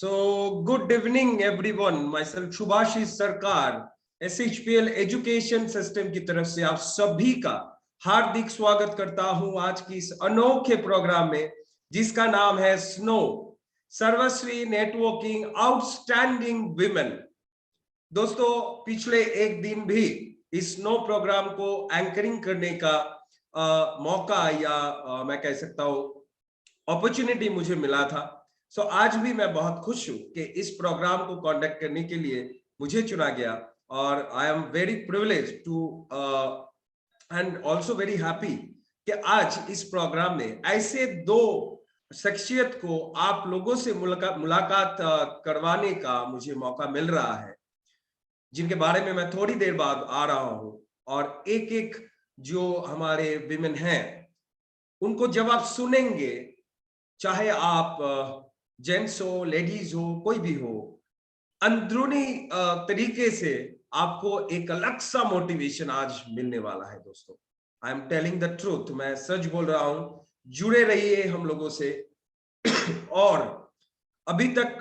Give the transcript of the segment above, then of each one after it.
Good evening everyone. Myself Shubhashis Sarkar, SHPL education system की तरफ से आप सभी का हार्दिक स्वागत करता हूं आज की इस अनोखे प्रोग्राम में, जिसका नाम है स्नो सर्वश्री नेटवर्किंग आउटस्टैंडिंग विमेन। दोस्तों, पिछले एक दिन भी इस स्नो प्रोग्राम को एंकरिंग करने का मौका या मैं कह सकता हूं अपॉर्चुनिटी मुझे मिला था। आज भी मैं बहुत खुश हूं कि इस प्रोग्राम को कंडक्ट करने के लिए मुझे चुना गया और I am very privilege to and also very happy कि आज इस प्रोग्राम में ऐसे दो शख्सियत को आप लोगों से मुलाकात करवाने का मुझे मौका मिल रहा है, जिनके बारे में मैं थोड़ी देर बाद आ रहा हूं। और एक एक जो हमारे विमेन हैं उनको जब आप सुनेंगे, चाहे आप जेंट्स हो, लेडीज हो, कोई भी हो, अंदरूनी तरीके से आपको एक अलग सा मोटिवेशन आज मिलने वाला है। दोस्तों, I am telling the truth, मैं सच बोल रहा हूं। जुड़े रहिए हम लोगों से। और अभी तक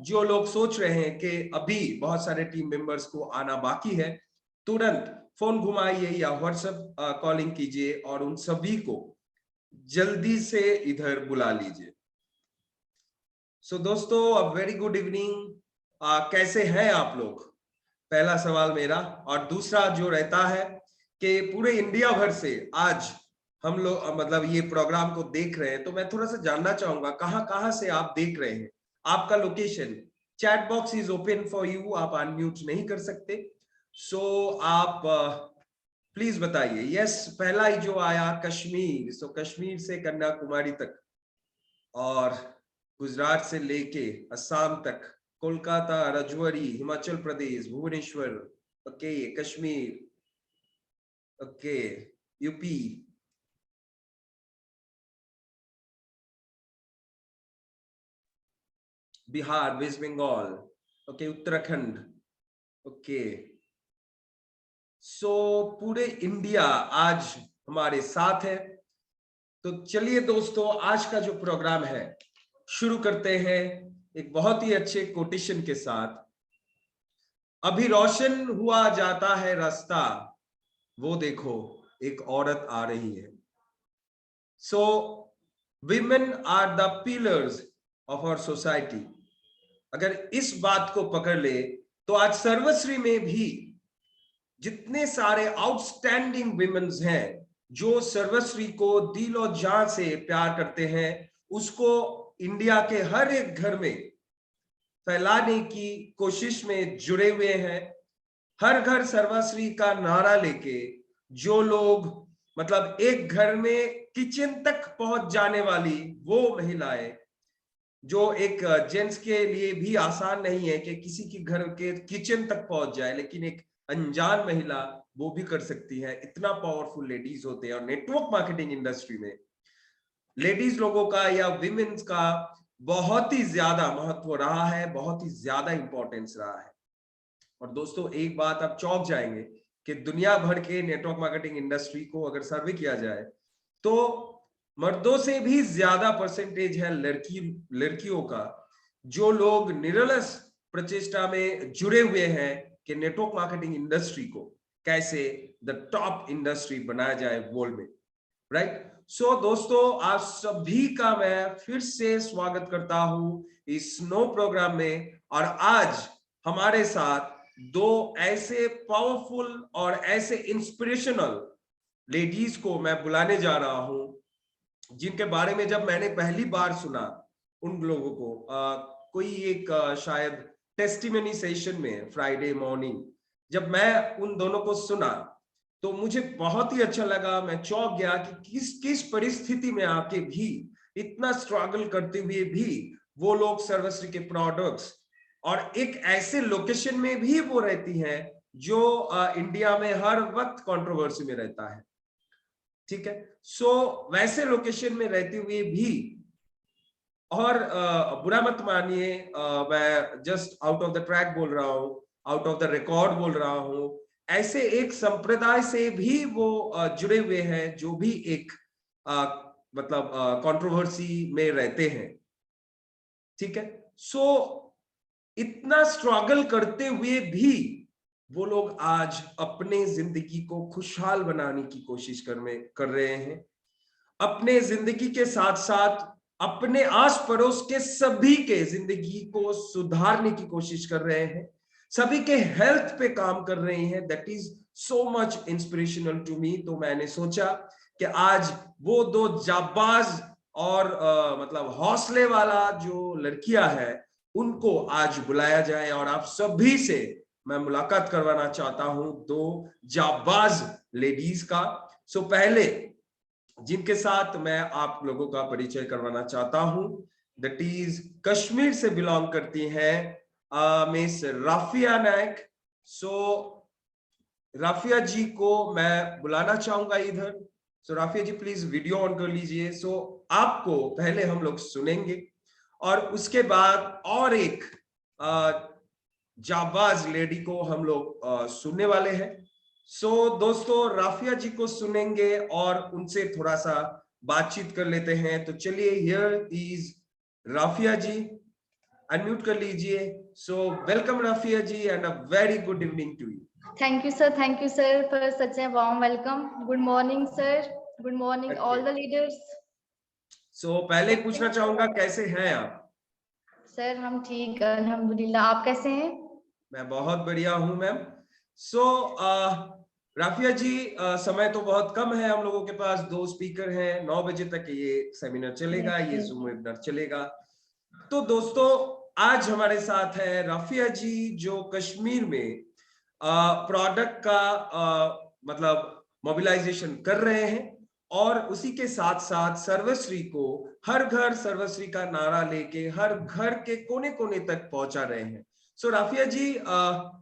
जो लोग सोच रहे हैं कि अभी बहुत सारे टीम मेंबर्स को आना बाकी है, तुरंत फोन घुमाइए या व्हाट्सएप कॉलिंग कीजिए और उन सभी को जल्दी से इधर बुला लीजिए। दोस्तों, अ वेरी गुड इवनिंग। कैसे हैं आप लोग, पहला सवाल मेरा। और दूसरा जो रहता है कि पूरे इंडिया भर से आज हम लोग मतलब ये प्रोग्राम को देख रहे हैं, तो मैं थोड़ा सा जानना चाहूंगा कहां से आप देख रहे हैं, आपका location. Chat box is open for you, आप अनम्यूट नहीं कर सकते। आप प्लीज बताइए। यस, पहला ही जो आया कश्मीर, कश्मीर से कन्याकुमारी तक और गुजरात से लेके असम तक, Kolkata, Rajouri, Himachal Pradesh, Bhubaneswar, okay, Kashmir, okay, UP, Bihar, West Bengal, okay, Uttarakhand, okay. पूरे इंडिया आज हमारे साथ है। तो चलिए दोस्तों, आज का जो प्रोग्राम है शुरू करते हैं एक बहुत ही अच्छे कोटेशन के साथ। अभी रोशन हुआ जाता है रास्ता, वो देखो एक औरत आ रही है। Women are the pillars of our society. अगर इस बात को पकड़ ले तो आज सर्वश्री में भी जितने सारे आउटस्टैंडिंग विमेन्स हैं जो सर्वश्री को दिल और जान से प्यार करते हैं, उसको इंडिया के हर एक घर में फैलाने की कोशिश में जुड़े हुए हैं। हर घर सर्वश्री का नारा लेके जो लोग मतलब एक घर में किचन तक पहुंच जाने वाली वो महिलाएं, जो एक जेंट्स के लिए भी आसान नहीं है कि किसी के घर के किचन तक पहुंच जाए, लेकिन एक अनजान महिला वो भी कर सकती है। इतना पावरफुल लेडीज होते हैं। और नेटवर्क मार्केटिंग इंडस्ट्री में लेडीज लोगों का या विमेन्स का बहुत ही ज्यादा महत्व रहा है, बहुत ही ज्यादा इंपॉर्टेंस रहा है। और दोस्तों, एक बात आप चौंक जाएंगे कि दुनिया भर के नेटवर्क मार्केटिंग इंडस्ट्री को अगर सर्वे किया जाए तो मर्दों से भी ज्यादा परसेंटेज है लड़कियों का, जो लोग निरलस प्रचेष्टा में जुड़े हुए हैं कि नेटवर्क मार्केटिंग इंडस्ट्री को कैसे द टॉप इंडस्ट्री बनाया जाए वर्ल्ड में, राइट। दोस्तों, आप सभी का मैं फिर से स्वागत करता हूं इस स्नो प्रोग्राम में। और आज हमारे साथ दो ऐसे पावरफुल और ऐसे इंस्पिरेशनल लेडीज को मैं बुलाने जा रहा हूं, जिनके बारे में जब मैंने पहली बार सुना उन लोगों को कोई एक शायद टेस्टिमनी सेशन में फ्राइडे मॉर्निंग, जब मैं उन दोनों को सुना तो मुझे बहुत ही अच्छा लगा। मैं चौंक गया कि किस किस परिस्थिति में आके भी, इतना स्ट्रगल करते हुए भी वो लोग सर्वश्री के प्रोडक्ट्स और एक ऐसे लोकेशन में भी वो रहती हैं जो इंडिया में हर वक्त कंट्रोवर्सी में रहता है, ठीक है। वैसे लोकेशन में रहते हुए भी, और बुरा मत मानिए, मैं just out of the track बोल रहा हूं, आउट ऑफ द रिकॉर्ड बोल रहा हूं, ऐसे एक संप्रदाय से भी वो जुड़े हुए हैं जो भी एक मतलब कंट्रोवर्सी में रहते हैं, ठीक है। सो इतना स्ट्रगल करते हुए भी वो लोग आज अपने जिंदगी को खुशहाल बनाने की कोशिश कर रहे हैं। अपने जिंदगी के साथ साथ अपने आस पड़ोस के सभी के जिंदगी को सुधारने की कोशिश कर रहे हैं, सभी के हेल्थ पे काम कर रहे हैं। That is so much inspirational to me. तो मैंने सोचा कि आज वो दो जाबाज और मतलब हौसले वाला जो लड़कियां है उनको आज बुलाया जाए और आप सभी से मैं मुलाकात करवाना चाहता हूं दो जाबाज लेडीज का। सो पहले जिनके साथ मैं आप लोगों का परिचय करवाना चाहता हूं, दैट इज कश्मीर से बिलोंग करती हैं मिस राफिया नायक। सो राफिया जी को मैं बुलाना चाहूंगा इधर। सो राफिया जी प्लीज वीडियो ऑन कर लीजिए। सो आपको पहले हम लोग सुनेंगे और उसके बाद और एक जाबाज लेडी को हम लोग सुनने वाले हैं। सो दोस्तों राफिया जी को सुनेंगे और उनसे थोड़ा सा बातचीत कर लेते हैं। तो चलिए, here is Rafia ji, unmute कर लीजिए। So welcome Rafia ji and a very good evening to you. Thank you sir for such a warm welcome. Good morning sir, good morning all the leaders. सो पहले पूछना चाहूंगा कैसे हैं आप? सर हम ठीक अल्हम्दुलिल्लाह, आप कैसे हैं? मैं बहुत बढ़िया हूं मैम। सो राफिया जी, समय तो बहुत कम है हम लोगों के पास, 2 स्पीकर हैं, 9 बजे तक ये सेमिनार चलेगा, ये जूम वेबिनार चलेगा। तो दोस्तों आज हमारे साथ है राफिया जी जो कश्मीर में प्रोडक्ट का मतलब मोबिलाइजेशन कर रहे हैं और उसी के साथ साथ सर्वश्री को हर घर सर्वश्री का नारा लेके हर घर के कोने कोने तक पहुंचा रहे हैं। सो राफिया जी,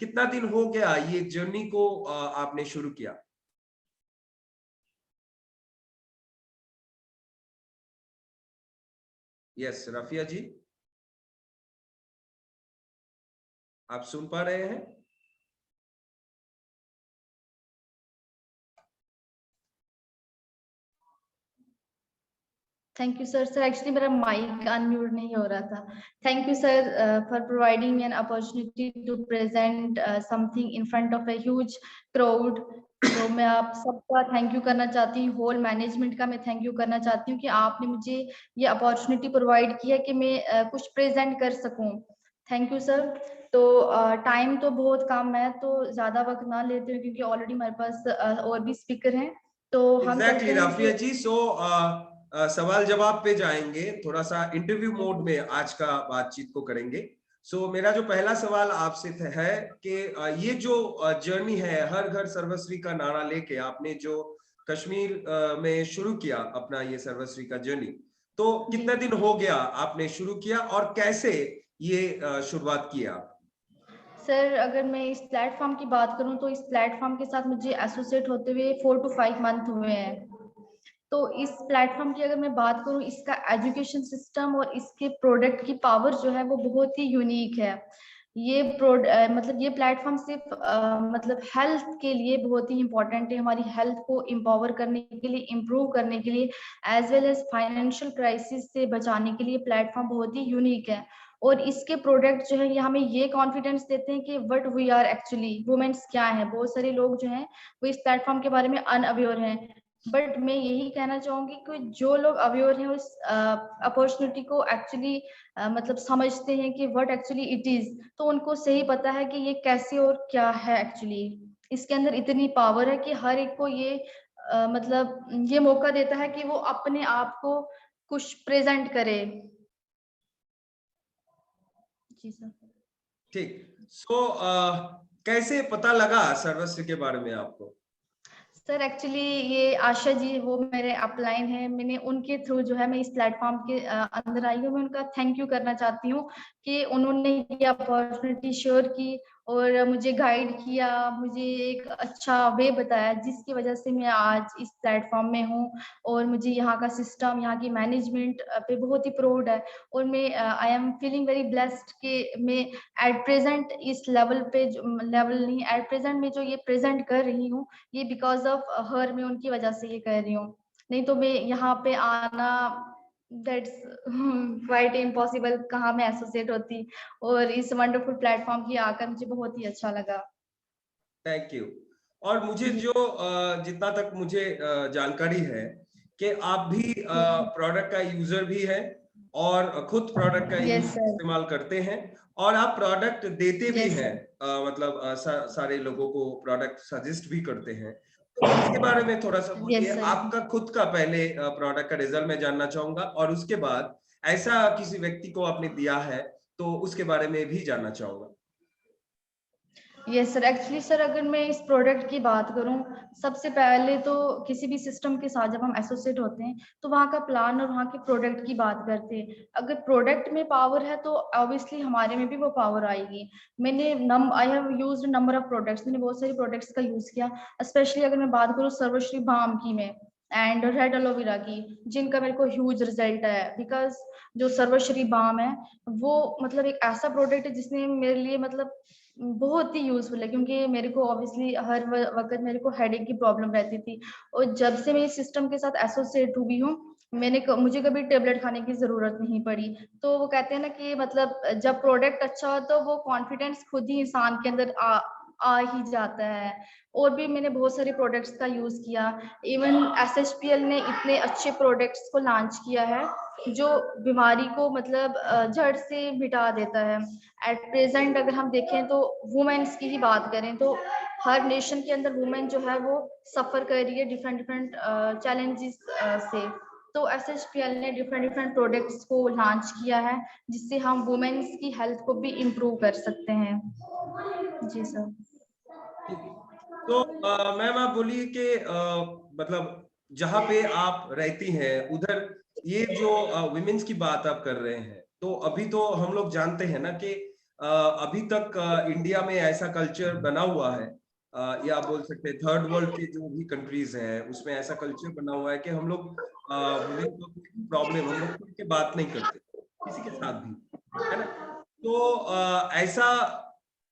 कितना दिन हो गया ये जर्नी को आपने शुरू किया? यस राफिया जी, आप सुन पा रहे हैं? Thank you sir. Sir actually मेरा माइक अनम्यूट नहीं हो रहा था। Thank you sir for providing me an opportunity to present something in front of a huge crowd. तो मैं आप सबका थैंक यू करना चाहती हूँ, होल मैनेजमेंट का मैं थैंक यू करना चाहती हूँ कि आपने मुझे ये अपॉर्चुनिटी प्रोवाइड की है कि मैं कुछ प्रेजेंट कर सकूँ। Thank you sir. तो टाइम तो बहुत कम है तो ज्यादा वक्त ना लेते हुए क्योंकि ऑलरेडी हमारे पास और भी स्पीकर हैं, तो हम एग्जैक्टली राफिया हैं जी। सो सवाल जवाब पे जाएंगे, थोड़ा सा इंटरव्यू मोड में आज का बातचीत को करेंगे। सो मेरा जो पहला सवाल आपसे है कि ये जो जर्नी है हर घर सर्वश्री का नारा लेके आपने जो कश्मीर में शुरू किया अपना ये सर्वश्री का जर्नी, तो कितना दिन हो गया आपने शुरू किया और कैसे ये शुरुआत किया? सर अगर मैं इस प्लेटफॉर्म की बात करूं तो इस प्लेटफॉर्म के साथ मुझे एसोसिएट होते हुए 4 to 5 मंथ हुए हैं। तो इस प्लेटफॉर्म की अगर मैं बात करूं, इसका एजुकेशन सिस्टम और इसके प्रोडक्ट की पावर जो है वो बहुत ही यूनिक है। ये मतलब ये प्लेटफॉर्म सिर्फ मतलब हेल्थ के लिए बहुत ही इंपॉर्टेंट है, हमारी हेल्थ को एम्पावर करने के लिए, इम्प्रूव करने के लिए, as well as financial crisis से बचाने के लिए प्लेटफॉर्म बहुत ही यूनिक है। और इसके प्रोडक्ट जो है ये हमें ये कॉन्फिडेंस देते हैं कि what we are actually, women's क्या है। बहुत सारे लोग जो हैं वो इस प्लेटफॉर्म के बारे में अनअवेयर हैं, बट मैं यही कहना चाहूंगी कि जो लोग अवेयर हैं उस अपॉर्चुनिटी को एक्चुअली मतलब समझते हैं कि व्हाट एक्चुअली इट इज, तो उनको सही पता है कि ये कैसे और क्या है एक्चुअली। इसके अंदर इतनी पावर है कि हर एक को ये मतलब ये मौका देता है कि वो अपने आप को कुछ प्रेजेंट करे। जी सर। ठीक। सो कैसे पता लगा सर्वश्री के बारे में आपको? सर एक्चुअली ये आशा जी वो मेरे अपलाइन है, मैंने उनके थ्रू जो है मैं इस प्लेटफॉर्म के अंदर आई हूँ। मैं उनका थैंक यू करना चाहती हूँ कि उन्होंने ये अपॉर्चुनिटी शेयर की और मुझे गाइड किया, मुझे एक अच्छा वे बताया जिसकी वजह से मैं आज इस प्लेटफॉर्म में हूँ। और मुझे यहाँ का सिस्टम, यहाँ की मैनेजमेंट पे बहुत ही प्राउड है और मैं I am feeling very blessed कि मैं एट प्रेजेंट इस लेवल पे, लेवल नहीं, एट प्रेजेंट में जो ये प्रेजेंट कर रही हूँ ये बिकॉज ऑफ हर, मैं उनकी वजह से ये कह रही हूँ। नहीं तो मैं यहाँ पे आना दैट्स क्वाइट इम्पॉसिबल, कहाँ मैं एसोसिएट होती, और इस वंडरफुल प्लेटफॉर्म की आकर मुझे बहुत ही अच्छा लगा। Thank you. और मुझे जो जितना तक मुझे जानकारी है कि आप भी प्रोडक्ट का यूजर भी है और खुद प्रोडक्ट का यस सर। इस्तेमाल करते हैं और आप प्रोडक्ट देते भी यस हैं, सर। मतलब सारे लोगों को प्रोडक्ट सजेस्ट भी करते हैं। तो इसके बारे में थोड़ा सा बोलिए, यस सर। आपका खुद का पहले प्रोडक्ट का रिजल्ट मैं जानना चाहूंगा और उसके बाद ऐसा किसी व्यक्ति को आपने दिया है तो उसके बारे में भी जानना चाहूंगा। यस सर, एक्चुअली सर अगर मैं इस प्रोडक्ट की बात करूं, सबसे पहले तो किसी भी सिस्टम के साथ जब हम एसोसिएट होते हैं तो वहाँ का प्लान और वहाँ के प्रोडक्ट की बात करते हैं। अगर प्रोडक्ट में पावर है तो ऑब्वियसली हमारे में भी वो पावर आएगी। I have used number of products, मैंने बहुत सारे प्रोडक्ट्स का यूज किया। स्पेशली अगर मैं बात करूँ सर्वश्री बाम की में एंड रेड एलोवेरा की, जिनका मेरे को ह्यूज रिजल्ट है। बिकॉज जो सर्वश्री बाम है वो मतलब एक ऐसा प्रोडक्ट है जिसने मेरे लिए मतलब बहुत ही यूजफुल है, क्योंकि मेरे को ऑब्वियसली हर वक्त मेरे को हेडेक की प्रॉब्लम रहती थी, और जब से मैं इस सिस्टम के साथ एसोसिएट हुई हूँ मुझे कभी टेबलेट खाने की जरूरत नहीं पड़ी। तो वो कहते हैं ना कि मतलब जब प्रोडक्ट अच्छा हो तो वो कॉन्फिडेंस खुद ही इंसान के अंदर आ ही जाता है। और भी मैंने बहुत सारे प्रोडक्ट्स का यूज किया। इवन SHPL ने इतने अच्छे प्रोडक्ट्स को लॉन्च किया है जो बीमारी को मतलब जड़ से मिटा देता है। एट प्रेजेंट अगर हम देखें तो वुमेन्स की ही बात करें तो हर नेशन के अंदर वुमेन जो है वो सफर कर रही है डिफरेंट डिफरेंट चैलेंजेस से। तो SHPL ने डिफरेंट डिफरेंट प्रोडक्ट्स को लॉन्च किया है जिससे हम वुमेन्स की हेल्थ को भी इम्प्रूव कर सकते हैं। जी सर। तो मैम आप बोलिए कि मतलब जहाँ पे आप रहती हैं उधर ये जो विमेंस की बात आप कर रहे हैं, तो अभी तो हम लोग जानते हैं ना कि अभी तक इंडिया में ऐसा कल्चर बना हुआ है, या आप बोल सकते हैं थर्ड वर्ल्ड के जो भी कंट्रीज हैं उसमें ऐसा कल्चर बना हुआ है कि हम लोग वुमेन को कोई प्रॉब्लम हम लोग खुल के बात नहीं करते किसी के साथ भी, है ना। तो ऐसा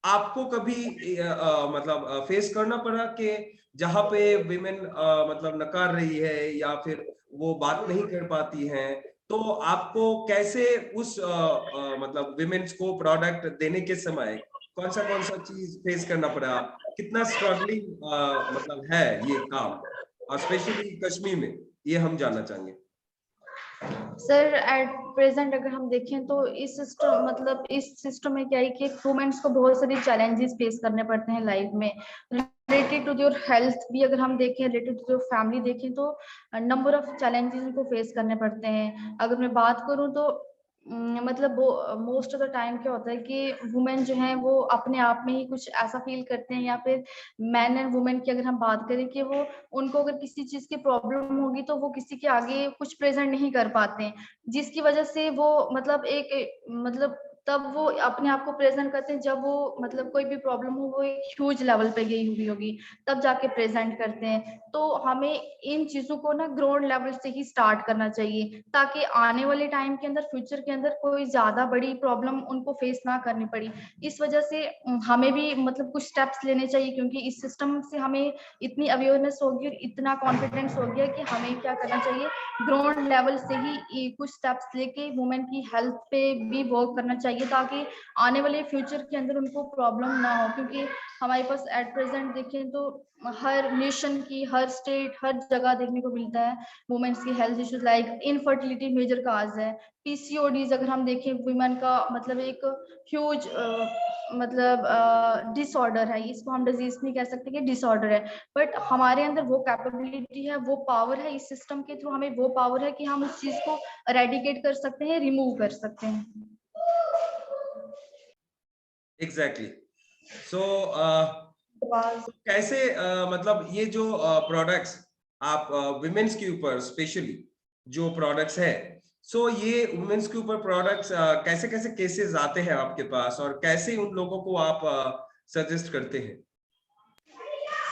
आपको कभी मतलब फेस करना पड़ा कि जहाँ पे विमेन मतलब नकार रही है या फिर वो बात नहीं कर पाती हैं, तो आपको कैसे उस मतलब विमेन्स को प्रोडक्ट देने के समय कौन सा चीज फेस करना पड़ा, कितना स्ट्रगलिंग मतलब है ये काम, और स्पेशली कश्मीर में, ये हम जानना चाहेंगे। सर एट प्रेजेंट अगर हम देखें तो इस सिस्टम में क्या है कि वुमेन्स को बहुत सारी चैलेंजेस फेस करने पड़ते हैं लाइफ में, रिलेटेड टू योर हेल्थ भी अगर हम देखें, रिलेटेड टू योर फैमिली देखें तो नंबर ऑफ चैलेंजेस उनको फेस करने पड़ते हैं। अगर मैं बात करूं तो मतलब वो मोस्ट ऑफ द टाइम क्या होता है कि वुमेन जो है वो अपने आप में ही कुछ ऐसा फील करते हैं, या फिर मैन एंड वुमेन की अगर हम बात करें कि वो उनको अगर किसी चीज की प्रॉब्लम होगी तो वो किसी के आगे कुछ प्रेजेंट नहीं कर पाते हैं, जिसकी वजह से वो मतलब मतलब तब वो अपने आप को प्रेजेंट करते हैं जब वो मतलब कोई भी प्रॉब्लम हो वो एक ह्यूज लेवल पे गई हुई होगी, तब जाके प्रेजेंट करते हैं। तो हमें इन चीजों को ना ग्राउंड लेवल से ही स्टार्ट करना चाहिए ताकि आने वाले टाइम के अंदर फ्यूचर के अंदर कोई ज्यादा बड़ी प्रॉब्लम उनको फेस ना करनी पड़ी। इस वजह से हमें भी मतलब कुछ स्टेप्स लेने चाहिए, क्योंकि इस सिस्टम से हमें इतनी अवेयरनेस होगी और इतना कॉन्फिडेंस हो गया कि हमें क्या करना चाहिए, ग्राउंड लेवल से ही कुछ स्टेप्स लेके वुमेन की हेल्थ पे भी वर्क करना चाहिए ताकि आने वाले फ्यूचर के अंदर उनको प्रॉब्लम ना हो। क्योंकि हमारे पास एट प्रेजेंट देखें तो हर नेशन की हर स्टेट हर जगह देखने को मिलता है वुमेन्स की health issues, like infertility major cause है। PCODs अगर हम देखें वुमेन का मतलब एक ह्यूज मतलब डिसऑर्डर है, इसको हम डिजीज नहीं कह सकते कि डिसऑर्डर है, बट हमारे अंदर वो कैपेबिलिटी है, वो पावर है, इस सिस्टम के थ्रू हमें वो पावर है कि हम उस चीज को एरेडिकेट कर सकते हैं, रिमूव कर सकते हैं। एग्जैक्टली। सो कैसे मतलब ये जो प्रोडक्ट्स आप विमेन्स के ऊपर स्पेशली जो प्रोडक्ट्स है, सो ये वुमेन्स के ऊपर प्रोडक्ट्स कैसे कैसे केसेस आते हैं आपके पास और कैसे उन लोगों को आप सजेस्ट करते हैं?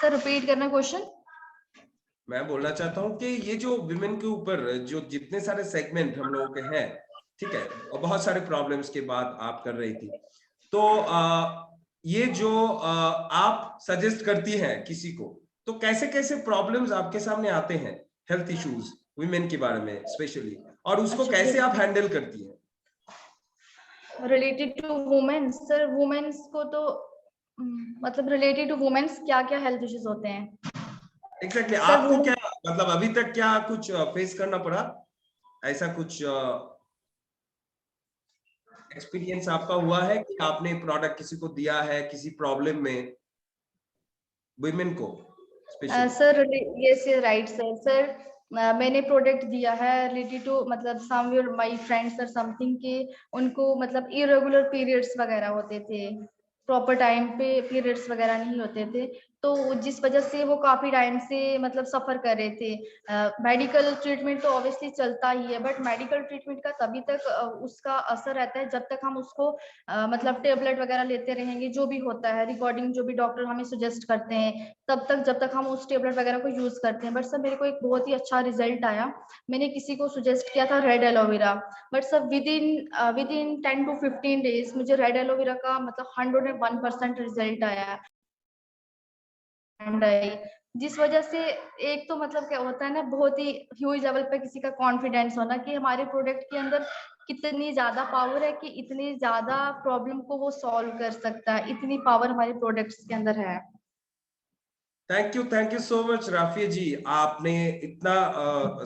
सर रिपीट करना क्वेश्चन। मैं बोलना चाहता हूँ कि ये जो विमेन के ऊपर जो जितने सारे सेगमेंट हम लोगों के हैं, ठीक है, और बहुत सारे प्रॉब्लम्स के बाद आप कर रही थी, तो ये जो आप सजेस्ट करती हैं किसी को, तो कैसे कैसे प्रॉब्लम्स आपके सामने आते हैं हेल्थ इश्यूज विमेन के बारे में स्पेशली, और उसको अच्छा, कैसे आप हैंडल करती हैं? Related to women's sir, women's को तो मतलब रिलेटेड टू वुमेन्स क्या क्या हेल्थ इश्यूज होते हैं? एग्जैक्टली सर आपको क्या मतलब अभी तक क्या कुछ फेस करना पड़ा, ऐसा कुछ एक्सपीरियंस आपका हुआ है कि आपने प्रोडक्ट किसी को दिया है किसी प्रॉब्लम में, वुमेन को specially? Sir yes right sir. Sir मैंने प्रोडक्ट दिया है रिलेटेड टू मतलब सम माय फ्रेंड्स और समथिंग के उनको मतलब इरेगुलर पीरियड्स वगैरह होते थे, प्रॉपर टाइम पे पीरियड्स वगैरह नहीं होते थे, तो जिस वजह से वो काफी टाइम से मतलब सफर कर रहे थे। मेडिकल ट्रीटमेंट तो ऑब्वियसली चलता ही है, बट मेडिकल ट्रीटमेंट का तभी तक उसका असर रहता है जब तक हम उसको मतलब टेबलेट वगैरह लेते रहेंगे, जो भी होता है रिकॉर्डिंग जो भी डॉक्टर हमें सजेस्ट करते हैं, तब तक जब तक हम उस टेबलेट वगैरह को यूज करते हैं। बट सर मेरे को एक बहुत ही अच्छा रिजल्ट आया, मैंने किसी को सजेस्ट किया था red aloe vera, but sir with in 10 to 15 days मुझे रेड एलोवेरा का मतलब 101% रिजल्ट आया। जिस वजह से एक तो मतलब क्या होता है ना, बहुत ही ह्यूज लेवल पे किसी का कॉन्फिडेंस होना कि हमारे प्रोडक्ट के अंदर कितनी ज्यादा पावर है कि इतनी ज्यादा प्रॉब्लम को वो सॉल्व कर सकता है, इतनी पावर हमारे प्रोडक्ट्स के अंदर है। Thank you so much Rafiya ji, आपने इतना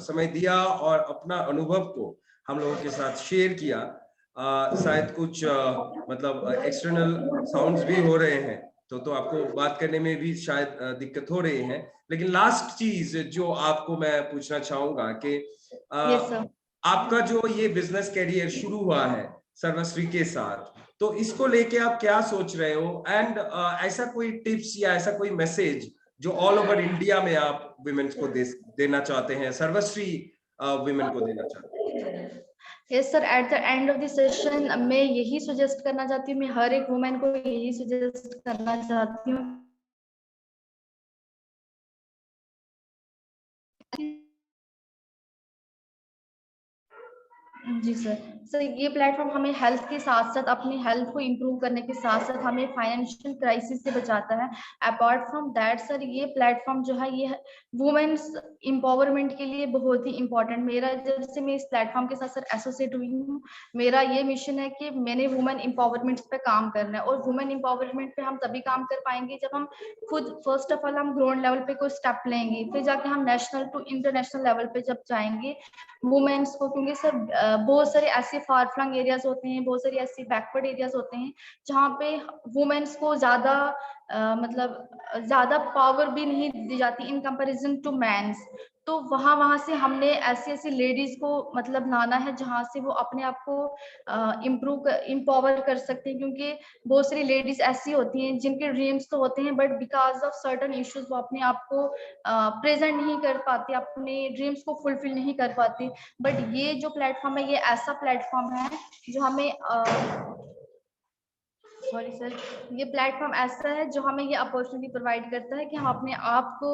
समय दिया और अपना अनुभव को हम लोगों के साथ शेयर किया। शायद कुछ मतलब एक्सटर्नल साउंड्स भी हो रहे हैं, तो आपको बात करने में भी शायद दिक्कत हो रही है, लेकिन लास्ट चीज जो आपको मैं पूछना चाहूंगा कि यस सर। आपका जो ये बिजनेस कैरियर शुरू हुआ है सर्वश्री के साथ, तो इसको लेके आप क्या सोच रहे हो, एंड ऐसा कोई टिप्स या ऐसा कोई मैसेज जो ऑल ओवर इंडिया में आप विमेन्स को देना चाहते हैं, सर्वश्री विमेन को देना चाहते हैं? Yes sir, at the end of the session मैं यही सजेस्ट करना चाहती हूँ, मैं हर एक वुमेन को यही सजेस्ट करना चाहती हूँ जी सर। सर ये प्लेटफॉर्म हमें हेल्थ के साथ साथ अपनी हेल्थ को इम्प्रूव करने के साथ साथ हमें फाइनेंशियल क्राइसिस से बचाता है। अपार्ट फ्रॉम दैट सर ये प्लेटफॉर्म जो है ये वुमेन्स एम्पावरमेंट के लिए बहुत ही इंपॉर्टेंट, मेरा जब से मैं इस प्लेटफॉर्म के साथ सर एसोसिएट हुई हूँ, मेरा ये मिशन है कि मैंने वुमेन एम्पावरमेंट पे काम करना है। और वुमेन एम्पावरमेंट पे हम तभी काम कर पाएंगे जब हम खुद फर्स्ट ऑफ ऑल हम ग्राउंड लेवल पे कोई स्टेप लेंगे, फिर जाके हम नेशनल टू इंटरनेशनल लेवल पे जब जाएंगे वुमेन्स को, क्योंकि सर बहुत सारे ऐसे फार फ्लंग एरियाज होते हैं, बहुत सारे ऐसे बैकवर्ड एरियाज होते हैं जहाँ पे वुमेन्स को ज्यादा मतलब ज्यादा पावर भी नहीं दी जाती इन कंपैरिजन टू मैंस। तो वहां से हमने ऐसी ऐसी लेडीज को मतलब लाना है जहाँ से वो अपने आप को इम्पावर कर सकते हैं, क्योंकि बहुत सारी लेडीज ऐसी होती हैं जिनके ड्रीम्स तो होते हैं but because of certain issues वो अपने आप को प्रेजेंट नहीं कर पाती, अपने ड्रीम्स को फुलफिल नहीं कर पाती। बट ये जो प्लेटफॉर्म है ये ऐसा प्लेटफॉर्म है जो हमें सॉरी सर, ये प्लेटफॉर्म ऐसा है जो हमें ये अपॉर्चुनिटी प्रोवाइड करता है कि हम अपने आप को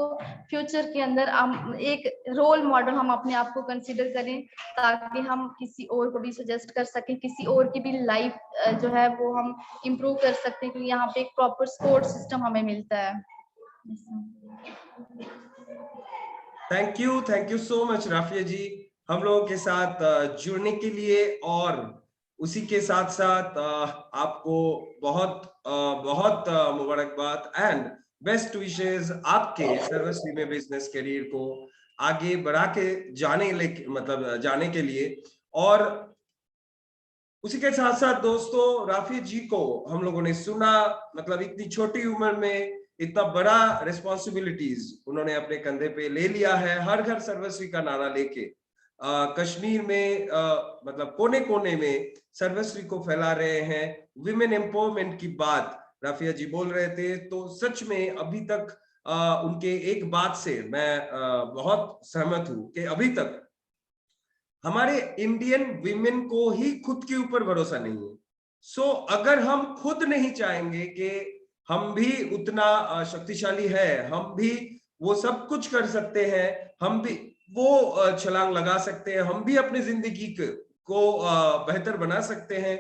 फ्यूचर के अंदर हम एक रोल मॉडल हम अपने आप को कंसीडर करें, ताकि हम किसी और को भी सजेस्ट कर सकें, किसी और की भी लाइफ जो है वो हम इम्प्रूव कर सकते हैं, क्योंकि यहाँ पे एक प्रॉपर सपोर्ट सिस्टम हमें मिलता है। Thank you so much Rafiya ji, हम लोगों के साथ जुड़ने के लिए, और उसी के साथ साथ आपको बहुत बहुत मुबारकबाद एंड बेस्ट विशेस आपके सर्वश्री में बिजनेस करियर को आगे बढ़ा के जाने मतलब जाने के लिए। और उसी के साथ साथ दोस्तों, राफी जी को हम लोगों ने सुना, मतलब इतनी छोटी उम्र में इतना बड़ा रिस्पॉन्सिबिलिटीज उन्होंने अपने कंधे पे ले लिया है, हर घर सर्वश्री का नारा लेके कश्मीर में मतलब कोने कोने में सर्वश्री को फैला रहे हैं। विमेन एम्पावरमेंट की बात राफिया जी बोल रहे थे, तो सच में अभी तक उनके एक बात से मैं बहुत सहमत हूं कि अभी तक हमारे इंडियन विमेन को ही खुद के ऊपर भरोसा नहीं है। सो अगर हम खुद नहीं चाहेंगे कि हम भी उतना शक्तिशाली है, हम भी वो सब कुछ कर सकते हैं, हम भी वो छलांग लगा सकते हैं, हम भी अपनी जिंदगी को बेहतर बना सकते हैं,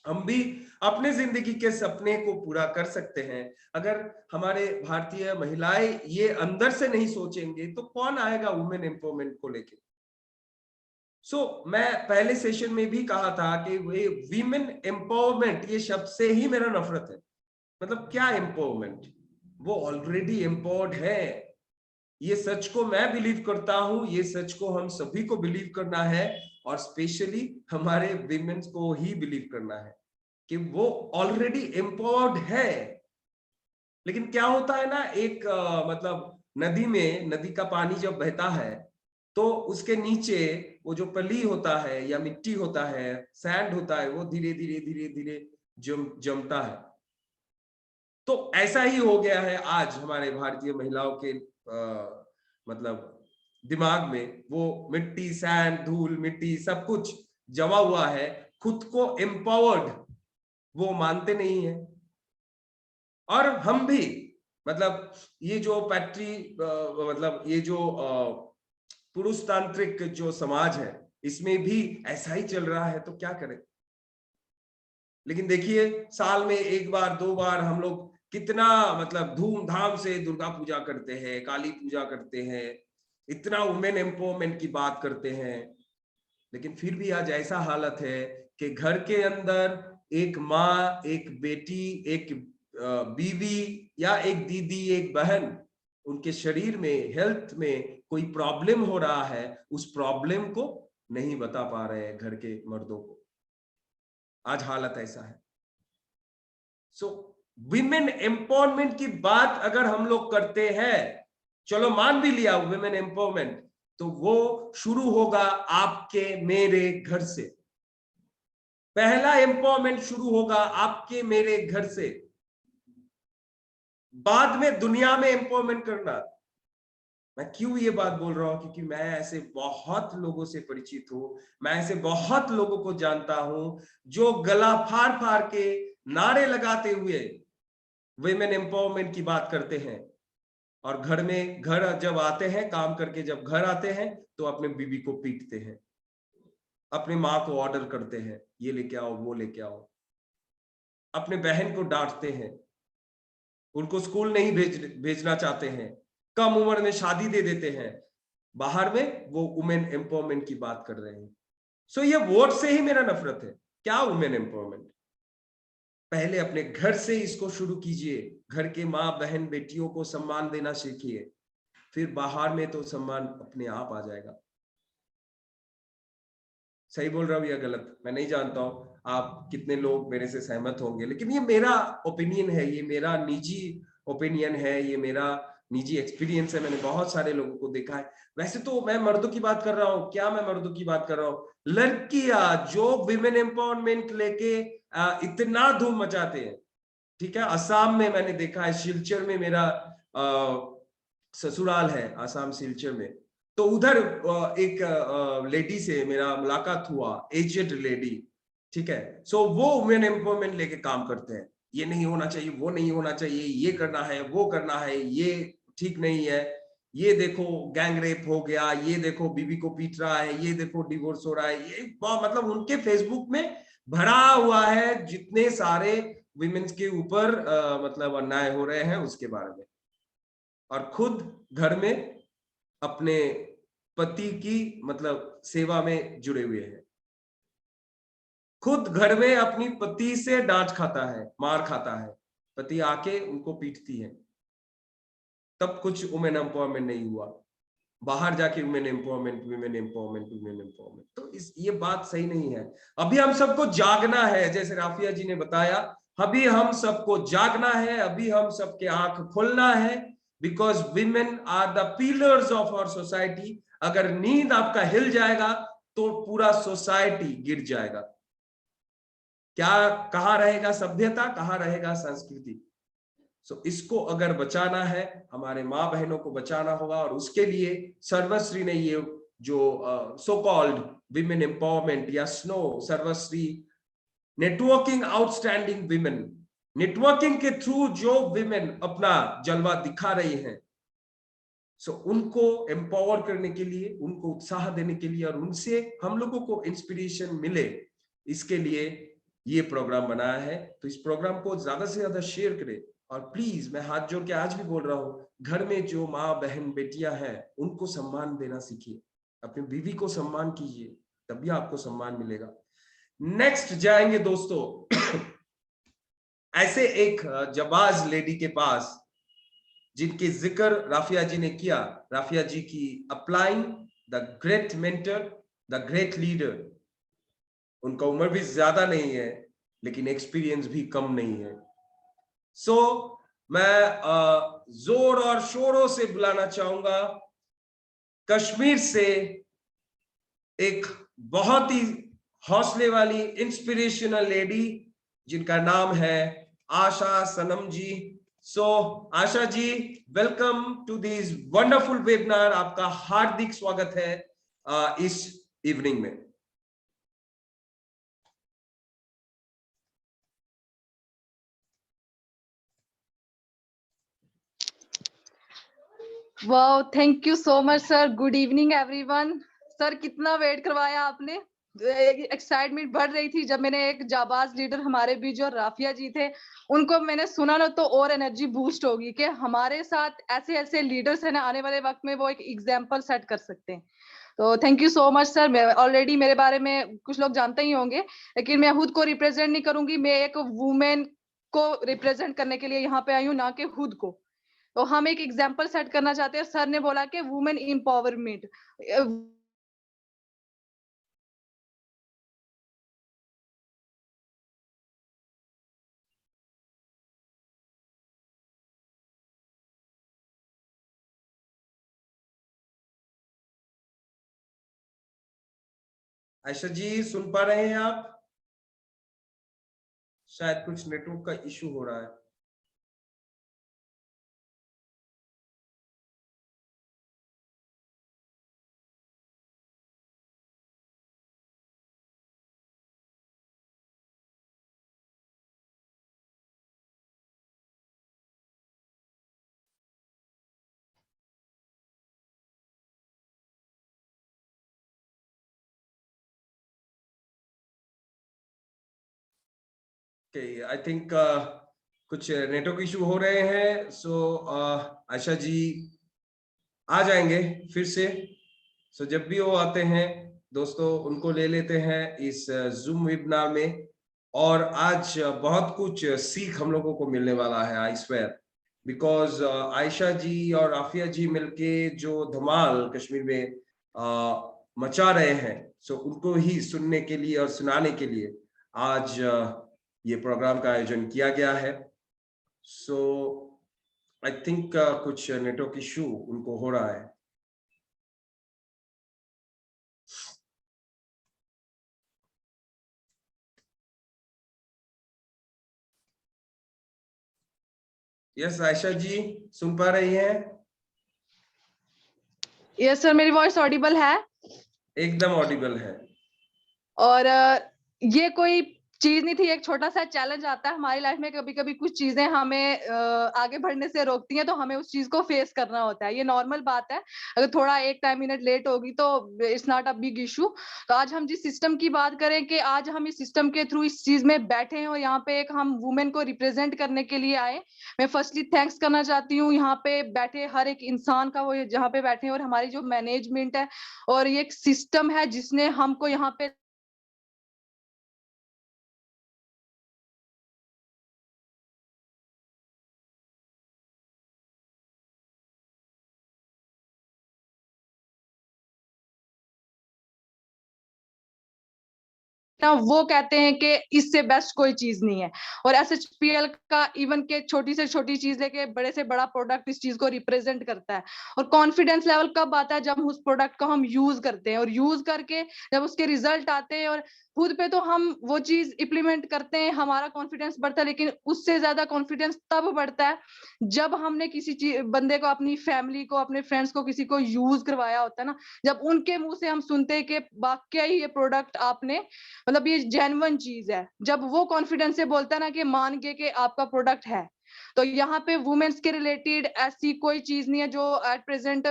हम भी अपने जिंदगी के सपने को पूरा कर सकते हैं, अगर हमारे भारतीय महिलाएं ये अंदर से नहीं सोचेंगे तो कौन आएगा वुमेन एम्पावरमेंट को लेके? मैं पहले सेशन में भी कहा था कि वे वीमेन एम्पावरमेंट, ये शब्द से ही मेरा नफरत है। मतलब क्या एम्पावरमेंट? वो ऑलरेडी एम्पावर्ड है। ये सच को मैं बिलीव करता हूं, ये सच को हम सभी को बिलीव करना है, और स्पेशली हमारे विमेन्स को ही बिलीव करना है कि वो ऑलरेडी एम्पावर्ड है। लेकिन क्या होता है ना, एक मतलब नदी में, नदी का पानी जब बहता है तो उसके नीचे वो जो पली होता है या मिट्टी होता है, सैंड होता है, वो धीरे धीरे धीरे धीरे जमता है। तो ऐसा ही हो गया है आज हमारे भारतीय महिलाओं के मतलब दिमाग में। वो मिट्टी, सैंड, धूल, मिट्टी सब कुछ जमा हुआ है। खुद को एम्पावर्ड वो मानते नहीं है। और हम भी, मतलब ये जो मतलब ये जो पुरुषतांत्रिक जो समाज है, इसमें भी ऐसा ही चल रहा है, तो क्या करें। लेकिन देखिए, साल में एक बार दो बार हम लोग कितना मतलब धूमधाम से दुर्गा पूजा करते हैं, काली पूजा करते हैं, इतना वुमेन एम्पावरमेंट की बात करते हैं। लेकिन फिर भी आज ऐसा हालत है कि घर के अंदर एक माँ, एक बेटी, एक बीवी या एक दीदी, एक बहन, उनके शरीर में, हेल्थ में कोई प्रॉब्लम हो रहा है, उस प्रॉब्लम को नहीं बता पा रहे हैं घर के मर्दों को। आज हालत ऐसा है। विमेन एम्पावरमेंट की बात अगर हम लोग करते हैं, चलो मान भी लिया विमेन एम्पावरमेंट, तो वो शुरू होगा आपके मेरे घर से। पहला एम्पावरमेंट शुरू होगा आपके मेरे घर से, बाद में दुनिया में एम्पावरमेंट करना। मैं क्यों ये बात बोल रहा हूं? क्योंकि मैं ऐसे बहुत लोगों से परिचित हूं, मैं ऐसे बहुत लोगों को जानता हूं जो गला फाड़ फाड़ के नारे लगाते हुए विमेन एम्पावरमेंट की बात करते हैं, और घर जब आते हैं, काम करके जब घर आते हैं, तो अपने बीवी को पीटते हैं, अपने माँ को ऑर्डर करते हैं, ये लेके आओ, वो लेके आओ, अपने बहन को डांटते हैं, उनको स्कूल नहीं भेजना चाहते हैं, कम उम्र में शादी दे देते हैं। बाहर में वो वुमेन एम्पावरमेंट की बात कर रहे हैं। ये वर्ड से ही मेरा नफरत है। क्या वुमेन एम्पावरमेंट? पहले अपने घर से इसको शुरू कीजिए। घर के माँ, बहन, बेटियों को सम्मान देना सीखिए, फिर बाहर में तो सम्मान अपने आप आ जाएगा। सही बोल रहा हूं या गलत मैं नहीं जानता हूं, आप कितने लोग मेरे से सहमत होंगे, लेकिन ये मेरा ओपिनियन है, ये मेरा निजी ओपिनियन है, ये मेरा निजी एक्सपीरियंस है। मैंने बहुत सारे लोगों को देखा है। वैसे तो मैं मर्दों की बात कर रहा हूँ, क्या मैं मर्दों की बात कर रहा हूँ? लड़कियां जो विमेन एम्पावरमेंट लेके इतना धूम मचाते हैं। ठीक है, असम में मैंने देखा है, सिलचर में मेरा ससुराल है, असम सिलचर में। तो उधर एक लेडी से मेरा मुलाकात हुआ, एजेड लेडी। ठीक है, वो वुमेन एम्पावरमेंट लेके काम करते हैं। ये नहीं होना चाहिए, वो नहीं होना चाहिए, ये करना है, वो करना है, ये ठीक नहीं है, ये देखो गैंग रेप हो गया, ये देखो बीवी को पीट रहा है, ये देखो डिवोर्स हो रहा है। ये मतलब उनके फेसबुक में भरा हुआ है जितने सारे विमेन्स के ऊपर मतलब अन्याय हो रहे हैं उसके बारे में, और खुद घर में अपने पति की मतलब सेवा में जुड़े हुए हैं। खुद घर में अपनी पति से डांट खाता है, मार खाता है, पति आके उनको पीटती है, तब कुछ वुमेन एम्पावरमेंट नहीं हुआ। बाहर जाके women empowerment, women empowerment, women empowerment, तो ये बात सही नहीं है। अभी हम सबको जागना है, जैसे राफिया जी ने बताया, अभी हम सबको जागना है, अभी हम सबके आंख खोलना है, because women are the pillars of our society. अगर नींद आपका हिल जाएगा तो पूरा सोसाइटी गिर जाएगा। क्या, कहां रहेगा सभ्यता, कहां रहेगा संस्कृति? इसको अगर बचाना है, हमारे माँ बहनों को बचाना होगा, और उसके लिए सर्वश्री ने ये जो सो कॉल्ड विमेन एम्पावरमेंट या स्नो सर्वश्री नेटवर्किंग आउटस्टैंडिंग विमेन, नेटवर्किंग के थ्रू जो विमेन अपना जलवा दिखा रही हैं, उनको एम्पावर करने के लिए, उनको उत्साह देने के लिए, और उनसे हम लोगों को इंस्पिरेशन मिले, इसके लिए ये प्रोग्राम बनाया है। तो इस प्रोग्राम को ज्यादा से ज्यादा शेयर करें, और प्लीज मैं हाथ जोड़ के आज भी बोल रहा हूँ, घर में जो माँ, बहन, बेटियां हैं, उनको सम्मान देना सीखिए, अपनी बीवी को सम्मान कीजिए, तभी आपको सम्मान मिलेगा। नेक्स्ट जाएंगे दोस्तों ऐसे एक जाबाज लेडी के पास जिनकी जिक्र राफिया जी ने किया। राफिया जी की applying the great mentor, the great leader. उनका उम्र भी ज्यादा नहीं है लेकिन एक्सपीरियंस भी कम नहीं है। सो मैं जोर और शोरों से बुलाना चाहूंगा कश्मीर से एक बहुत ही हौसले वाली इंस्पिरेशनल लेडी जिनका नाम है Asha Sanam ji. So Asha ji, welcome to this wonderful webinar. आपका हार्दिक स्वागत है इस इवनिंग में। Wow, thank you so much sir. Good evening everyone. Sir कितना वेट करवाया आपने, एक्साइटमेंट बढ़ रही थी जब मैंने एक जाबाज लीडर हमारे बीच जो राफिया जी थे उनको मैंने सुना ना, तो और एनर्जी बूस्ट होगी कि हमारे साथ ऐसे ऐसे लीडर्स है ना, आने वाले वक्त में वो एक एग्जाम्पल सेट कर सकते हैं। तो thank you so much sir. मैं ऑलरेडी मेरे बारे में कुछ लोग जानते ही होंगे, लेकिन मैं खुद को रिप्रेजेंट नहीं करूंगी। मैं एक वुमेन को रिप्रेजेंट करने के लिए यहाँ पे आई हूँ, ना कि खुद को। तो हम एक एग्जाम्पल सेट करना चाहते हैं। सर ने बोला कि वुमेन एम्पावरमेंट, आयशा जी सुन पा रहे हैं आप? शायद कुछ नेटवर्क का इशू हो रहा है। आई थिंक कुछ नेटवर्क इशू हो रहे हैं। सो आशा जी आ जाएंगे फिर से। सो जब भी वो आते हैं दोस्तों उनको ले लेते हैं इस जूम वेबिनार में। और आज बहुत कुछ सीख हम लोगों को मिलने वाला है, आई स्वेयर, बिकॉज आयशा जी और राफिया जी मिलके जो धमाल कश्मीर में मचा रहे हैं, सो उनको ही सुनने के लिए और सुनाने के लिए आज ये प्रोग्राम का आयोजन किया गया है। सो आई थिंक कुछ नेटवर्क इशू उनको हो रहा है। यस आयशा जी सुन पा रही हैं? यस सर, मेरी वॉइस ऑडिबल है? एकदम ऑडिबल है। और ये कोई चीज नहीं थी, एक छोटा सा चैलेंज आता है हमारी लाइफ में। कभी कभी कुछ चीजें हमें आगे बढ़ने से रोकती हैं, तो हमें उस चीज को फेस करना होता है। ये नॉर्मल बात है। अगर थोड़ा 1 मिनट लेट होगी तो it's not a big issue. तो आज हम जिस सिस्टम की बात करें कि आज हम इस सिस्टम के थ्रू इस चीज में बैठे हैं और यहाँ पे एक हम वुमेन को रिप्रेजेंट करने के लिए आए। मैं फर्स्टली थैंक्स करना चाहती हूँ यहाँ पे बैठे हर एक इंसान का, वो जहाँ पे बैठे हैं, और हमारी जो मैनेजमेंट है और ये एक सिस्टम है जिसने हमको यहाँ पे ना, वो कहते हैं कि इससे बेस्ट कोई चीज नहीं है। और एसएचपीएल का इवन के छोटी से छोटी चीज लेके बड़े से बड़ा प्रोडक्ट इस चीज को रिप्रेजेंट करता है। और कॉन्फिडेंस लेवल कब आता है? जब उस प्रोडक्ट को हम यूज करते हैं, और यूज करके जब उसके रिजल्ट आते हैं और खुद पे तो हम वो चीज इम्प्लीमेंट करते हैं, हमारा कॉन्फिडेंस बढ़ता है। लेकिन उससे ज्यादा कॉन्फिडेंस तब बढ़ता है जब हमने किसी बंदे को, अपनी फैमिली को, अपने फ्रेंड्स को, किसी को यूज करवाया होता है ना, जब उनके मुंह से हम सुनते हैं कि वाकई ही ये प्रोडक्ट आपने, मतलब ये जेन्युइन चीज है। जब वो कॉन्फिडेंस से बोलता है ना कि मान के कि आपका प्रोडक्ट है। तो यहाँ पे वुमेन्स के रिलेटेड ऐसी कोई चीज नहीं है जो एट प्रेजेंट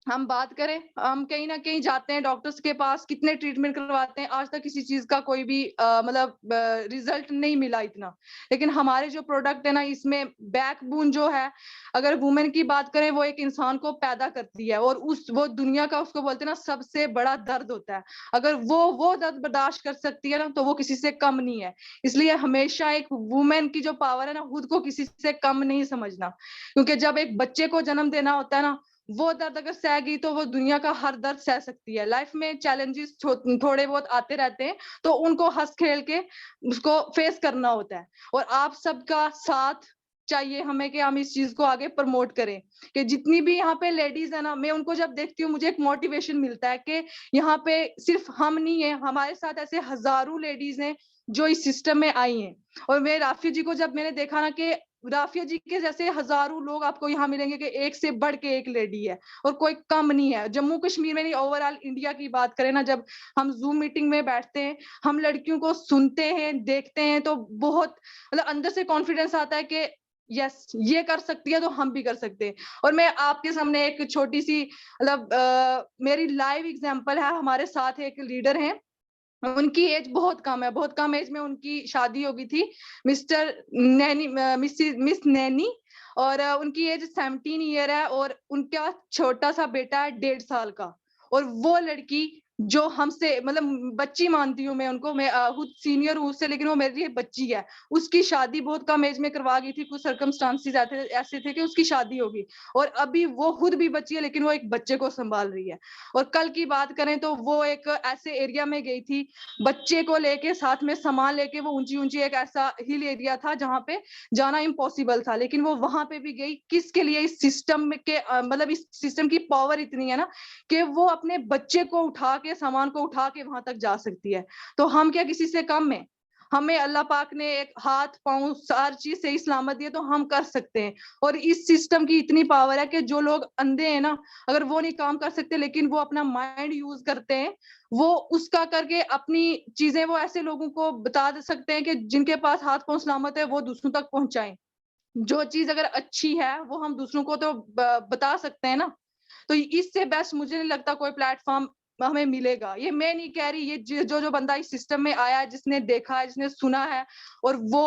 हम बात करें, हम कहीं ना कहीं जाते हैं डॉक्टर्स के पास, कितने ट्रीटमेंट करवाते हैं, आज तक किसी चीज का कोई भी मतलब रिजल्ट नहीं मिला इतना। लेकिन हमारे जो प्रोडक्ट है ना, इसमें बैकबोन जो है, अगर वुमेन की बात करें, वो एक इंसान को पैदा करती है, और वो दुनिया का, उसको बोलते हैं ना, सबसे बड़ा दर्द होता है। अगर वो दर्द बर्दाश्त कर सकती है ना, तो वो किसी से कम नहीं है। इसलिए हमेशा एक वुमेन की जो पावर है ना, खुद को किसी से कम नहीं समझना। क्योंकि जब एक बच्चे को जन्म देना होता है ना, वो दर्द अगर सह गई तो वो दुनिया का हर दर्द सह सकती है। लाइफ में चैलेंजेस थोड़े बहुत आते रहते हैं, तो उनको हंस खेल के उसको फेस करना होता है। और आप सबका साथ चाहिए हमें कि हम इस चीज को आगे प्रमोट करें। कि जितनी भी यहाँ पे लेडीज है ना, मैं उनको जब देखती हूँ, मुझे एक मोटिवेशन मिलता है कि यहाँ पे सिर्फ हम नहीं है, हमारे साथ ऐसे हजारों लेडीज हैं जो इस सिस्टम में आई हैं। और मैं राफी जी को जब मैंने देखा ना, कि राफिया जी के जैसे हजारों लोग आपको यहाँ मिलेंगे, कि एक से बढ़ के एक लेडी है और कोई कम नहीं है। जम्मू कश्मीर में नहीं, ओवरऑल इंडिया की बात करें ना, जब हम जूम मीटिंग में बैठते हैं, हम लड़कियों को सुनते हैं, देखते हैं, तो बहुत मतलब अंदर से कॉन्फिडेंस आता है कि यस, ये कर सकती है तो हम भी कर सकते हैं। और मैं आपके सामने एक छोटी सी मतलब मेरी लाइव एग्जांपल है। हमारे साथ एक लीडर हैं, उनकी एज बहुत कम है, बहुत कम एज में उनकी शादी हो गई थी। मिस्टर नैनी, मिस नैनी, और उनकी एज 17 ईयर है, और उनका छोटा सा बेटा है 1.5 साल का। और वो लड़की जो हमसे मतलब बच्ची मानती हूँ मैं उनको, मैं खुद सीनियर हूँ उससे, लेकिन वो मेरे लिए बच्ची है। उसकी शादी बहुत कम एज में करवा गई थी, कुछ सर्कमस्टांसेस ऐसे थे कि उसकी शादी होगी, और अभी वो खुद भी बच्ची है, लेकिन वो एक बच्चे को संभाल रही है। और कल की बात करें तो वो एक ऐसे एरिया में गई थी, बच्चे को लेके, साथ में सामान लेके। वो ऊंची ऊंची एक ऐसा हिल एरिया था जहाँ पे जाना इम्पॉसिबल था, लेकिन वो वहां पे भी गई। किसके लिए? इस सिस्टम के मतलब इस सिस्टम की पावर इतनी है ना, कि वो अपने बच्चे को उठा के, सामान को उठा के वहां तक जा सकती है। तो हम क्या किसी से कम है? हमें अल्लाह पाक ने एक हाथ पांव हर चीज से सलामत दिया, तो हम कर सकते हैं। और इस सिस्टम की इतनी पावर है कि जो लोग अंधे हैं ना, अगर वो नहीं काम कर सकते, लेकिन वो अपना माइंड यूज करते हैं, वो उसका करके अपनी चीजें वो ऐसे लोगों को बता सकते हैं कि जिनके पास हाथ पांव सलामत है, वो दूसरों तक पहुंचाएं। जो चीज अगर अच्छी है वो हम दूसरों को तो बता सकते हैं ना। तो इससे बेस्ट मुझे नहीं लगता कोई प्लेटफॉर्म हमें मिलेगा। ये मैं नहीं कह रही, ये जो जो बंदा इस सिस्टम में आया है, जिसने देखा है, जिसने सुना है, और वो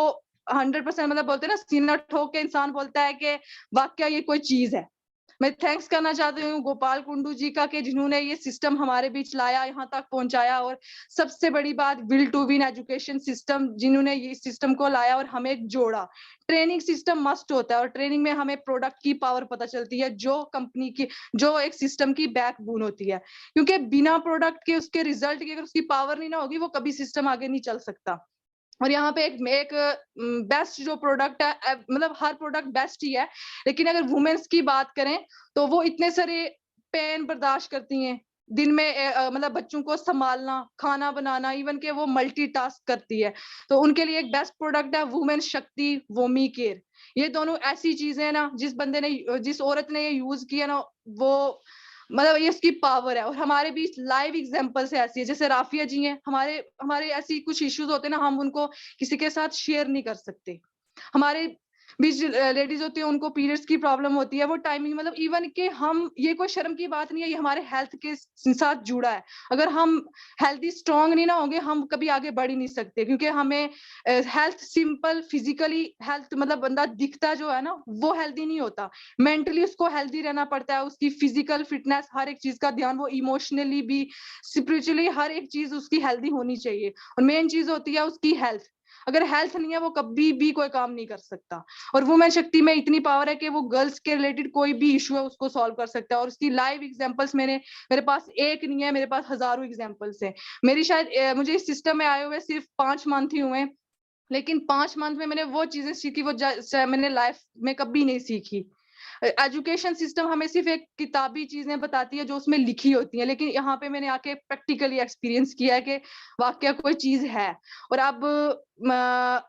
100% मतलब बोलते हैं ना, सीना ठोक के इंसान बोलता है कि वाकया ये कोई चीज है। मैं थैंक्स करना चाहती हूँ गोपाल कुंडू जी का, कि जिन्होंने ये सिस्टम हमारे बीच लाया, यहाँ तक पहुंचाया। और सबसे बड़ी बात, will to win education system, जिन्होंने ये सिस्टम को लाया और हमें जोड़ा। ट्रेनिंग सिस्टम मस्ट होता है, और ट्रेनिंग में हमें प्रोडक्ट की पावर पता चलती है, जो कंपनी की, जो एक सिस्टम की बैकबोन होती है। क्योंकि बिना प्रोडक्ट के, उसके रिजल्ट की, अगर उसकी पावर नहीं ना होगी, वो कभी सिस्टम आगे नहीं चल सकता। और यहाँ पे एक बेस्ट जो प्रोडक्ट है, मतलब हर प्रोडक्ट बेस्ट ही है, लेकिन अगर वुमेन्स की बात करें, तो वो इतने सारे पेन बर्दाश्त करती हैं दिन में, मतलब बच्चों को संभालना, खाना बनाना, इवन के वो मल्टीटास्क करती है। तो उनके लिए एक बेस्ट प्रोडक्ट है वुमेन शक्ति वोमी केयर। ये दोनों ऐसी चीजें हैं ना, जिस औरत ने ये यूज किया ना, वो मतलब ये इसकी पावर है। और हमारे बीच लाइव एग्जांपल्स ऐसी है, जैसे राफिया जी हैं, हमारे हमारे ऐसी कुछ इश्यूज होते हैं ना, हम उनको किसी के साथ शेयर नहीं कर सकते। हमारे बीच लेडीज होती है, उनको पीरियड्स की प्रॉब्लम होती है, वो टाइमिंग मतलब इवन के हम, ये कोई शर्म की बात नहीं है, ये हमारे हेल्थ के साथ जुड़ा है। अगर हम हेल्थी स्ट्रांग नहीं ना होंगे, हम कभी आगे बढ़ ही नहीं सकते। क्योंकि हमें हेल्थ, सिंपल फिजिकली हेल्थ मतलब बंदा दिखता जो है ना, वो हेल्दी नहीं होता। मेंटली उसको हेल्दी रहना पड़ता है, उसकी फिजिकल फिटनेस, हर एक चीज का ध्यान, वो इमोशनली भी, स्पिरिचुअली, हर एक चीज उसकी हेल्दी होनी चाहिए। और मेन चीज होती है उसकी हेल्थ। अगर हेल्थ नहीं है, वो कभी भी कोई काम नहीं कर सकता। और वुमेन शक्ति में इतनी पावर है कि वो गर्ल्स के रिलेटेड कोई भी इशू है, उसको सॉल्व कर सकता है। और उसकी लाइव एग्जांपल्स मेरे पास एक नहीं है, मेरे पास हजारों एग्जांपल्स है। मेरी शायद मुझे इस सिस्टम में आए हुए सिर्फ 5 मंथ ही हुए हैं, लेकिन 5 मंथ में मैंने वो चीजें सीखी, वो मैंने लाइफ में कभी नहीं सीखी। एजुकेशन सिस्टम हमें सिर्फ एक किताबी चीजें बताती है जो उसमें लिखी होती है, लेकिन यहाँ पे मैंने आके प्रैक्टिकली एक्सपीरियंस किया है कि वाकया कोई चीज है। और अब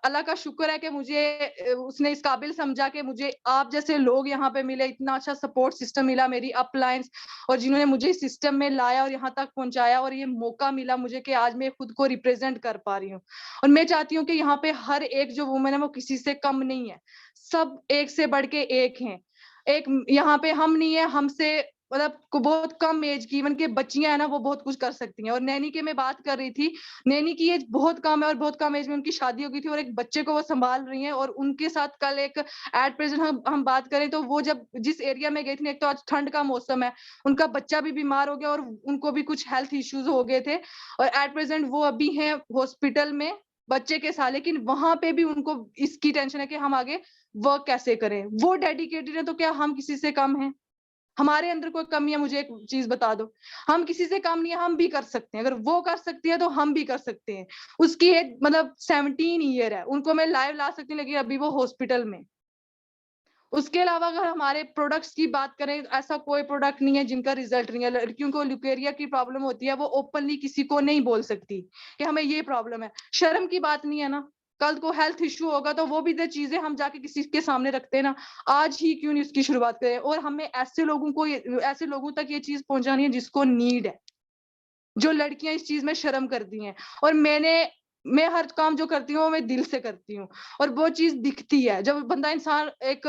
अल्लाह का शुक्र है कि मुझे उसने इस काबिल समझा कि मुझे आप जैसे लोग यहाँ पे मिले, इतना अच्छा सपोर्ट सिस्टम मिला, मेरी अपलाइंस, और जिन्होंने मुझे इस सिस्टम में लाया और यहाँ तक पहुंचाया, और ये मौका मिला मुझे कि आज मैं खुद को रिप्रेजेंट कर पा रही हूँ। और मैं चाहती हूँ कि यहाँ पे हर एक जो वुमेन है, वो किसी से कम नहीं है, सब एक से बढ़ के एक हैं। एक यहाँ पे हम नहीं है, हमसे मतलब बहुत कम एज की, इवन के बच्चियां है ना वो बहुत कुछ कर सकती हैं। और नैनी के मैं बात कर रही थी, नैनी की एज बहुत कम है और बहुत कम एज में उनकी शादी हो गई थी और एक बच्चे को वो संभाल रही हैं। और उनके साथ कल एक एट प्रेजेंट हम बात करें तो वो जब जिस एरिया में गई थी, एक तो आज ठंड का मौसम है, उनका बच्चा भी बीमार हो गया और उनको भी कुछ हेल्थ इश्यूज हो गए थे और एट प्रेजेंट वो अभी हैं हॉस्पिटल में बच्चे के साथ। लेकिन वहां पे भी उनको इसकी टेंशन है कि हम आगे वर्क कैसे करें। वो डेडिकेटेड है, तो क्या हम किसी से कम हैं? हमारे अंदर कोई कमी है? मुझे एक चीज बता दो, हम किसी से कम नहीं है, हम भी कर सकते हैं। अगर वो कर सकती है तो हम भी कर सकते हैं। उसकी एज मतलब 17 ईयर है, उनको मैं लाइव ला सकती हूँ, लेकिन अभी वो हॉस्पिटल में। उसके अलावा अगर हमारे प्रोडक्ट्स की बात करें, ऐसा कोई प्रोडक्ट नहीं है जिनका रिजल्ट नहीं है। लड़कियों को ल्यूकेरिया की प्रॉब्लम होती है, वो ओपनली किसी को नहीं बोल सकती कि हमें ये प्रॉब्लम है। शर्म की बात नहीं है ना, कल को हेल्थ इश्यू होगा तो वो भी तो चीजें हम जाके किसी के सामने रखते हैं ना। आज ही क्यों नहीं उसकी शुरुआत करें? और हमें ऐसे लोगों तक ये चीज पहुंचानी है जिसको नीड है, जो लड़कियां इस चीज में शर्म करती हैं। और मैं हर काम जो करती हूँ वो मैं दिल से करती हूँ और वो चीज दिखती है। जब बंदा इंसान एक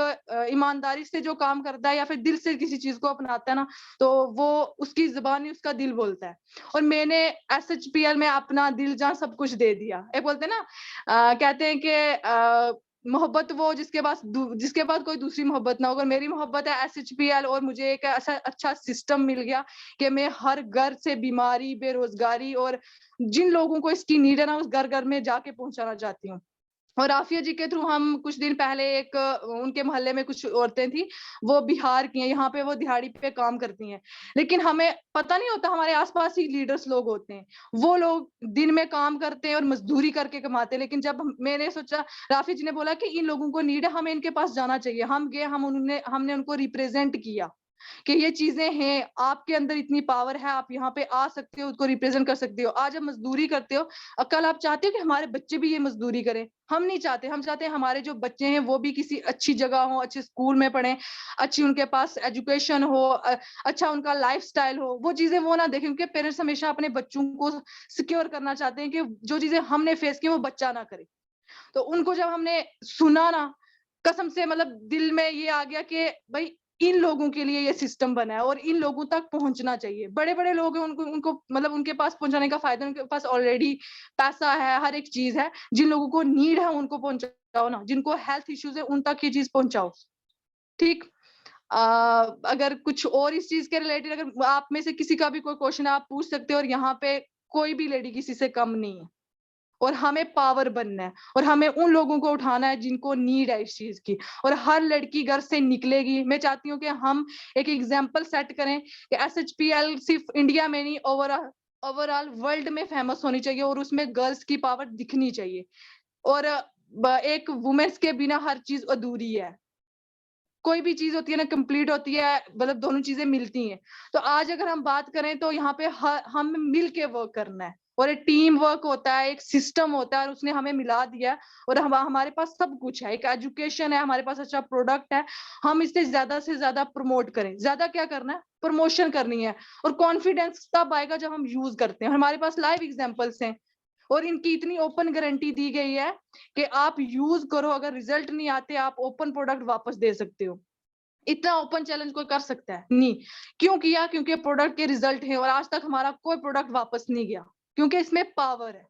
ईमानदारी से जो काम करता है या फिर दिल से किसी चीज को अपनाता है ना, तो वो उसकी जुबान ही उसका दिल बोलता है। और मैंने SHPL में अपना दिल जान सब कुछ दे दिया। एक बोलते हैं ना, कहते हैं कि मोहब्बत वो जिसके बाद कोई दूसरी मोहब्बत ना हो। अगर मेरी मोहब्बत है SHPL और मुझे एक ऐसा अच्छा सिस्टम मिल गया कि मैं हर घर से बीमारी, बेरोजगारी और जिन लोगों को इसकी नीड है ना, उस घर घर में जाके पहुंचाना चाहती हूँ। और आफिया जी के थ्रू हम कुछ दिन पहले एक उनके मोहल्ले में कुछ औरतें थी, वो बिहार की हैं, यहाँ पे वो दिहाड़ी पे काम करती हैं। लेकिन हमें पता नहीं होता, हमारे आसपास ही लीडर्स लोग होते हैं, वो लोग दिन में काम करते हैं और मजदूरी करके कमाते हैं। लेकिन जब मैंने सोचा, राफी जी ने बोला कि इन लोगों को नीड है, हमें इनके पास जाना चाहिए। हम गए, हमने उनको रिप्रेजेंट किया कि ये चीजें हैं, आपके अंदर इतनी पावर है, आप यहाँ पे आ सकते हो, उसको रिप्रेजेंट कर सकते हो। आज आप मजदूरी करते हो, कल आप चाहते हो कि हमारे बच्चे भी ये मजदूरी करें? हम नहीं चाहते। हम चाहते हैं हमारे जो बच्चे हैं वो भी किसी अच्छी जगह हो, अच्छे स्कूल में पढ़ें, अच्छी उनके पास एजुकेशन हो, अच्छा उनका लाइफस्टाइल हो। वो चीजें वो ना देखें, क्योंकि पेरेंट्स हमेशा अपने बच्चों को सिक्योर करना चाहते हैं कि जो चीजें हमने फेस की वो बच्चा ना करे। तो उनको जब हमने सुना ना, कसम से मतलब दिल में ये आ गया कि भाई इन लोगों के लिए ये सिस्टम बना है और इन लोगों तक पहुंचना चाहिए। बड़े बड़े लोग हैं, उनको उनको मतलब उनके पास पहुंचाने का फायदा, उनके पास ऑलरेडी पैसा है, हर एक चीज है। जिन लोगों को नीड है उनको पहुंचाओ ना, जिनको हेल्थ इश्यूज है उन तक ये चीज पहुंचाओ। ठीक। अगर कुछ और इस चीज के रिलेटेड अगर आप में से किसी का भी कोई क्वेश्चन है, आप पूछ सकते हो। और यहाँ पे कोई भी लेडी किसी से कम नहीं है और हमें पावर बनना है और हमें उन लोगों को उठाना है जिनको नीड है इस चीज की। और हर लड़की घर से निकलेगी। मैं चाहती हूँ कि हम एक एग्जाम्पल सेट करें कि SHPL सिर्फ इंडिया में नहीं, ओवरऑल वर्ल्ड में फेमस होनी चाहिए और उसमें गर्ल्स की पावर दिखनी चाहिए। और एक वुमेन्स के बिना हर चीज अधूरी है। कोई भी चीज होती है ना, कंप्लीट होती है, मतलब दोनों चीजें मिलती हैं। तो आज अगर हम बात करें तो यहाँ पे हम मिल के वर्क करना है और एक टीम वर्क होता है, एक सिस्टम होता है और उसने हमें मिला दिया। और हमारे पास सब कुछ है, एक एजुकेशन है, हमारे पास अच्छा प्रोडक्ट है। हम इसे ज्यादा से ज्यादा प्रमोट करें। ज्यादा क्या करना है, प्रमोशन करनी है। और कॉन्फिडेंस तब आएगा जब हम यूज करते हैं। हमारे पास लाइव एग्जाम्पल्स हैं और इनकी इतनी ओपन गारंटी दी गई है कि आप यूज करो, अगर रिजल्ट नहीं आते आप ओपन प्रोडक्ट वापस दे सकते हो। इतना ओपन चैलेंज कोई कर सकता है? नहीं। क्यों किया? क्योंकि प्रोडक्ट के रिजल्ट है और आज तक हमारा कोई प्रोडक्ट वापस नहीं गया, क्योंकि इसमें पावर है,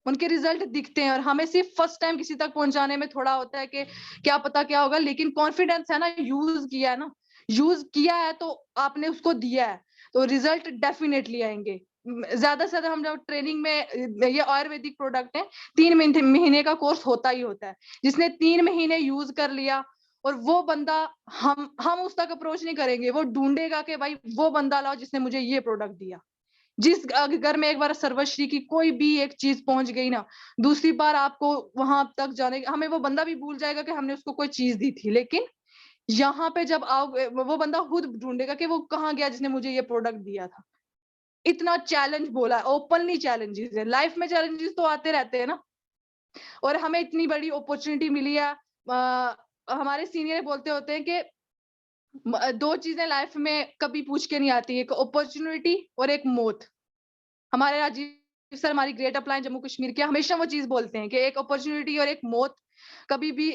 उनके रिजल्ट दिखते हैं। और हमें सिर्फ फर्स्ट टाइम किसी तक पहुंचाने में थोड़ा होता है कि क्या पता क्या होगा, लेकिन कॉन्फिडेंस है ना, यूज किया है ना, यूज किया है तो आपने उसको दिया है, तो रिजल्ट डेफिनेटली आएंगे। ज्यादा से ज्यादा हम जब ट्रेनिंग में, ये आयुर्वेदिक प्रोडक्ट है, 3 महीने का कोर्स होता ही होता है। जिसने 3 महीने यूज कर लिया और वो बंदा, हम उस तक अप्रोच नहीं करेंगे, वो ढूंढेगा कि भाई वो बंदा लाओ जिसने मुझे ये प्रोडक्ट दिया। जिस घर में एक बार सर्वश्री की कोई भी एक चीज पहुंच गई ना, दूसरी बार आपको वहां तक जाने, हमें वो बंदा भी भूल जाएगा कि हमने उसको कोई चीज दी थी। लेकिन यहाँ पे जब आओ, वो बंदा खुद ढूंढेगा कि वो कहाँ गया जिसने मुझे ये प्रोडक्ट दिया था। इतना चैलेंज बोला है, ओपनली चैलेंजेस है। लाइफ में चैलेंजेस तो आते रहते हैं ना, और हमें इतनी बड़ी अपॉर्चुनिटी मिली है। हमारे सीनियर बोलते होते हैं कि दो चीजें लाइफ में कभी पूछ के नहीं आती, एक अपॉर्चुनिटी और एक मौत। हमारे राजीव सर, हमारी ग्रेट अपलाइन जम्मू कश्मीर के, हमेशा वो चीज बोलते हैं कि एक अपॉर्चुनिटी और एक मौत कभी भी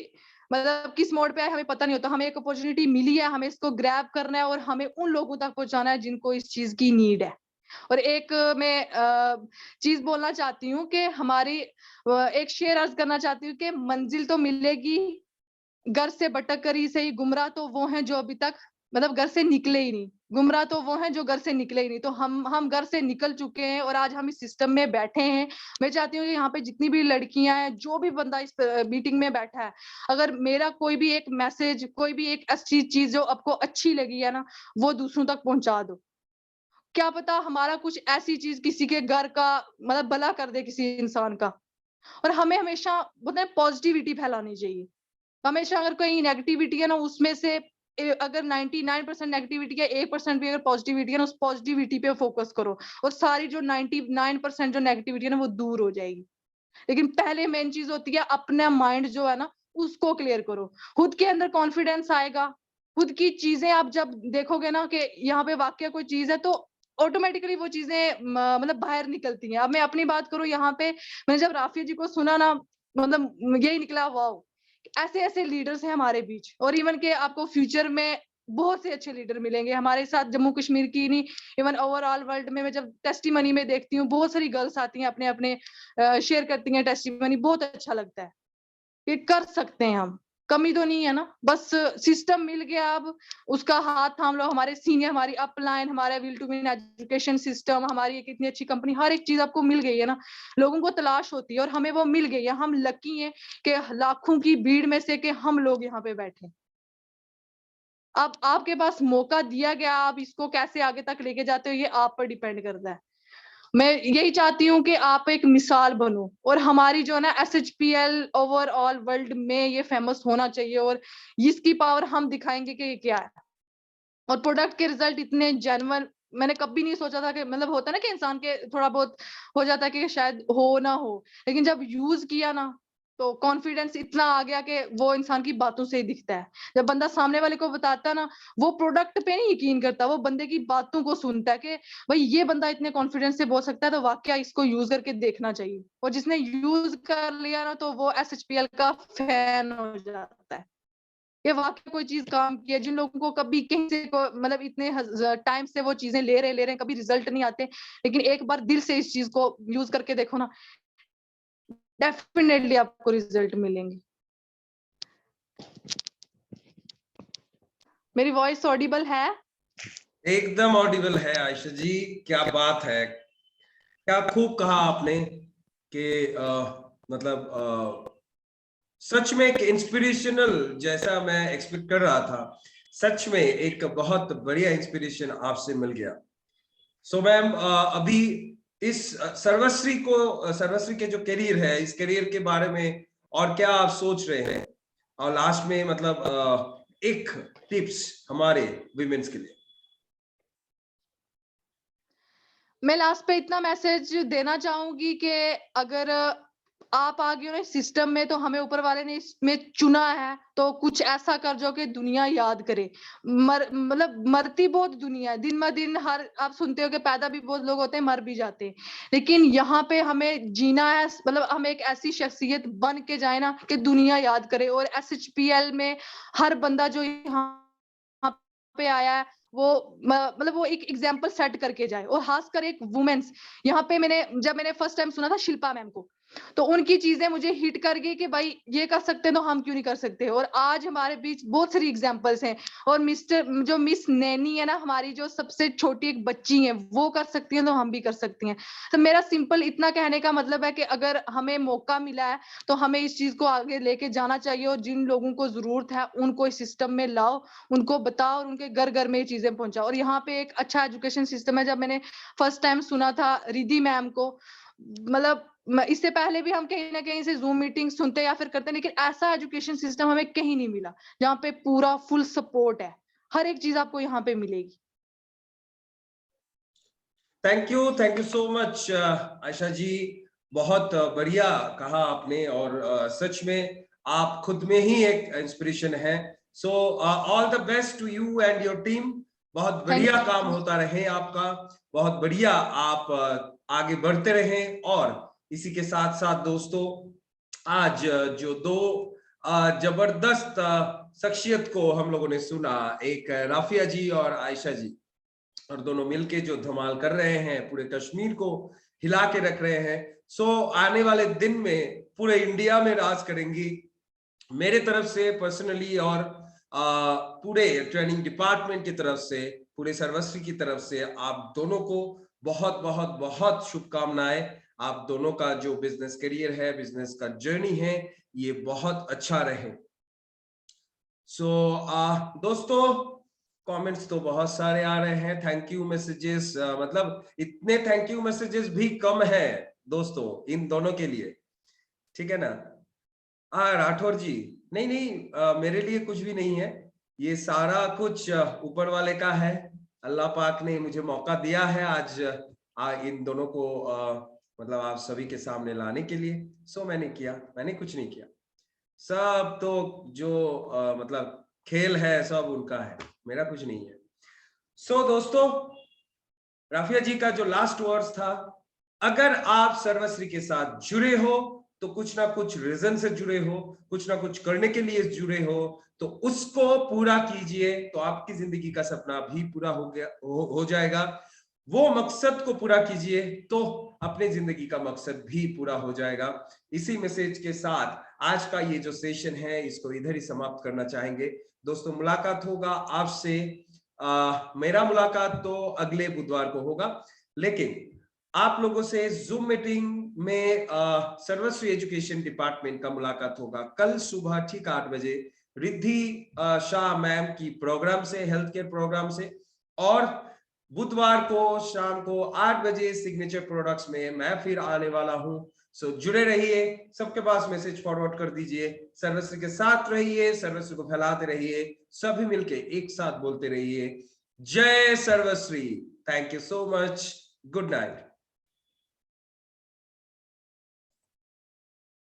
मतलब किस मोड पे है हमें पता नहीं होता। हमें एक अपॉर्चुनिटी मिली है, हमें इसको ग्रैब करना है और हमें उन लोगों तक पहुंचाना है जिनको इस चीज की नीड है। और एक मैं चीज बोलना चाहती हूँ कि हमारी एक शेयर अर्ज करना चाहती हूँ कि मंजिल तो मिलेगी, घर से भटक कर ही सही, गुमराह तो वो हैं जो अभी तक मतलब घर से निकले ही नहीं, गुमराह तो वो हैं जो घर से निकले ही नहीं। तो हम घर से निकल चुके हैं और आज हम इस सिस्टम में बैठे हैं। मैं चाहती हूँ कि यहाँ पे जितनी भी लड़कियां हैं, जो भी बंदा इस मीटिंग में बैठा है, अगर मेरा कोई भी एक मैसेज, कोई भी एक अच्छी चीज जो आपको अच्छी लगी है ना, वो दूसरों तक पहुंचा दो। क्या पता हमारा कुछ ऐसी चीज किसी के घर का मतलब भला कर दे किसी इंसान का। और हमें हमेशा बोलते हैं पॉजिटिविटी फैलानी चाहिए। हमेशा अगर कोई नेगेटिविटी है ना, उसमें से अगर 99% नेगेटिविटी है, 1% भी अगर पॉजिटिविटी है ना, उस पॉजिटिविटी पे फोकस करो और सारी जो 99% जो नेगेटिविटी है ना, वो दूर हो जाएगी। लेकिन पहले मेन चीज होती है अपना माइंड जो है ना, उसको क्लियर करो। खुद के अंदर कॉन्फिडेंस आएगा, खुद की चीजें आप जब देखोगे ना कि यहाँ पे वाकई कोई चीज है, तो ऑटोमेटिकली वो चीजें मतलब बाहर निकलती हैं। अब मैं अपनी बात करूं, यहाँ पे मैंने जब राफिया जी को सुना ना, मतलब यही निकला, वाओ, ऐसे ऐसे लीडर्स हैं हमारे बीच। और इवन के आपको फ्यूचर में बहुत से अच्छे लीडर मिलेंगे हमारे साथ, जम्मू कश्मीर की नहीं, इवन ओवरऑल वर्ल्ड में। मैं जब टेस्टिमनी में देखती हूँ, बहुत सारी गर्ल्स आती हैं अपने अपने शेयर करती हैं टेस्टिमनी, बहुत अच्छा लगता है कि कर सकते हैं हम। कमी तो नहीं है ना, बस सिस्टम मिल गया, अब उसका हाथ थाम लो। हमारे सीनियर, हमारी अपलाइन, हमारा will to win education system, हमारी एक इतनी अच्छी कंपनी, हर एक चीज आपको मिल गई है ना। लोगों को तलाश होती है और हमें वो मिल गई है। हम लकी हैं कि लाखों की भीड़ में से कि हम लोग यहाँ पे बैठे। अब आपके पास मौका दिया गया, आप इसको कैसे आगे तक लेके जाते हो ये आप पर डिपेंड करता है। मैं यही चाहती हूँ कि आप एक मिसाल बनो और हमारी जो है ना SHPL ओवरऑल वर्ल्ड में ये फेमस होना चाहिए और इसकी पावर हम दिखाएंगे कि ये क्या है। और प्रोडक्ट के रिजल्ट इतने जेन्युइन मैंने कभी नहीं सोचा था कि मतलब होता है ना कि इंसान के थोड़ा बहुत हो जाता है कि शायद हो ना हो, लेकिन जब यूज किया ना तो कॉन्फिडेंस इतना आ गया कि वो इंसान की बातों से ही दिखता है। जब बंदा सामने वाले को बताता है ना, वो प्रोडक्ट पे नहीं यकीन करता, वो बंदे की बातों को सुनता है कि भाई ये बंदा इतने कॉन्फिडेंस से बोल सकता है, तो वाकया इसको यूज करके देखना चाहिए। और जिसने यूज कर लिया ना, तो वो SHPL का फैन हो जाता है। ये वाकई कोई चीज काम की है। जिन लोगों को कभी कहीं से मतलब इतने टाइम से वो चीजें ले रहे हैं, कभी रिजल्ट नहीं आते, लेकिन एक बार दिल से इस चीज को यूज करके देखो ना, डेफिनेटली आपको रिजल्ट मिलेंगे। मेरी वॉइस ऑडिबल है? एकदम ऑडिबल है आयशा जी, क्या बात है, क्या खूब कहा आपने कि मतलब सच में एक इंस्पिरेशनल, जैसा मैं एक्सपेक्ट कर रहा था, सच में एक बहुत बढ़िया इंस्पिरेशन आपसे मिल गया। सो मैम, अभी इस सर्वश्री के जो करियर है, इस करियर के बारे में और क्या आप सोच रहे हैं? और लास्ट में मतलब एक टिप्स हमारे विमेंस के लिए। मैं लास्ट पे इतना मैसेज देना चाहूंगी कि अगर आप आ गए हो ना सिस्टम में, तो हमें ऊपर वाले ने इसमें चुना है, तो कुछ ऐसा कर जो कि दुनिया याद करे। मतलब मरती बहुत दुनिया है दिन ब दिन। हर आप सुनते हो कि पैदा भी बहुत लोग होते हैं, मर भी जाते हैं, लेकिन यहाँ पे हमें जीना है। मतलब हम एक ऐसी शख्सियत बन के जाए ना कि दुनिया याद करे। और SHPL में हर बंदा जो यहाँ पे आया है, वो मतलब वो एक एग्जाम्पल सेट करके जाए। और खासकर एक वुमेन्स, यहाँ पे जब मैंने फर्स्ट टाइम सुना था शिल्पा मैम को, तो उनकी चीजें मुझे हिट कर गई कि भाई ये कर सकते हैं तो हम क्यों नहीं कर सकते। और आज हमारे बीच बहुत सारी एग्जांपल्स हैं। और मिस नैनी है ना, हमारी जो सबसे छोटी एक बच्ची है, वो कर सकती है तो हम भी कर सकती हैं। तो मेरा सिंपल इतना कहने का मतलब है कि अगर हमें मौका मिला है तो हमें इस चीज को आगे लेके जाना चाहिए। और जिन लोगों को जरूरत है उनको इस सिस्टम में लाओ, उनको बताओ और उनके घर घर में ये चीजें पहुंचाओ। और यहाँ पे एक अच्छा एजुकेशन सिस्टम है। जब मैंने फर्स्ट टाइम सुना था रिद्धि मैम को, मतलब इससे पहले भी हम कहीं ना कहीं से जूम मीटिंग सुनते या फिर करते, लेकिन ऐसा एजुकेशन सिस्टम हमें कहीं नहीं मिला जहाँ पे पूरा फुल सपोर्ट है। हर एक चीज आपको यहाँ पे मिलेगी। Thank you so much Ayesha ji, बहुत बढ़िया कहा आपने। और सच में आप खुद में ही एक इंस्पिरेशन है। So all the best to you and your team. बहुत बढ़िया काम होता रहे आपका, बहुत बढ़िया आप आगे बढ़ते रहें। और इसी के साथ साथ दोस्तों, आज जो दो जबरदस्त शख्सियत को हम लोगों ने सुना, एक राफिया जी और आयशा जी, और दोनों मिलके जो धमाल कर रहे हैं, पूरे कश्मीर को हिला के रख रहे हैं। सो आने वाले दिन में पूरे इंडिया में राज करेंगी। मेरे तरफ से पर्सनली और पूरे ट्रेनिंग डिपार्टमेंट की तरफ से, पूरे सर्वश्री की तरफ से आप दोनों को बहुत बहुत बहुत शुभकामनाएं। आप दोनों का जो बिजनेस करियर है, बिजनेस का जर्नी है, ये बहुत अच्छा रहे। सो दोस्तों, कमेंट्स तो बहुत सारे आ रहे हैं, थैंक यू मैसेजेस, मतलब इतने थैंक यू मैसेजेस भी कम है दोस्तों इन दोनों के लिए, ठीक है ना। राठौर जी, नहीं नहीं, मेरे लिए कुछ भी नहीं है, ये सारा कुछ ऊपर वाले का है। अल्लाह पाक ने मुझे मौका दिया है आज इन दोनों को मतलब आप सभी के सामने लाने के लिए। सो मैंने किया, मैंने कुछ नहीं किया, सब तो जो मतलब खेल है सब उनका है, मेरा कुछ नहीं है। सो दोस्तों, राफिया जी का जो लास्ट वर्ड्स था, अगर आप सर्वश्री के साथ जुड़े हो तो कुछ ना कुछ रीजन से जुड़े हो, कुछ ना कुछ करने के लिए जुड़े हो, तो उसको पूरा कीजिए, तो आपकी जिंदगी का सपना भी पूरा हो जाएगा। वो मकसद को पूरा कीजिए तो अपने जिंदगी का मकसद भी पूरा हो जाएगा। इसी मैसेज के साथ आज का ये जो सेशन है, इसको इधर ही समाप्त करना चाहेंगे। दोस्तों, मुलाकात होगा आपसे, मेरा मुलाकात तो अगले बुधवार को होगा, लेकिन आप लोगों से जूम मीटिंग में सर्वश्री एजुकेशन डिपार्टमेंट का मुलाकात होगा कल सुबह ठीक 8 बजे रिद्धि शाह मैम की प्रोग्राम से, हेल्थ केयर प्रोग्राम से, और बुधवार को शाम को 8 बजे सिग्नेचर प्रोडक्ट्स में मैं फिर आने वाला हूं। सो जुड़े रहिए, सबके पास मैसेज फॉरवर्ड कर दीजिए, सर्वश्री के साथ रहिए, सर्वश्री को फैलाते रहिए, सभी मिलके एक साथ बोलते रहिए, जय सर्वश्री। Thank you so much, good night.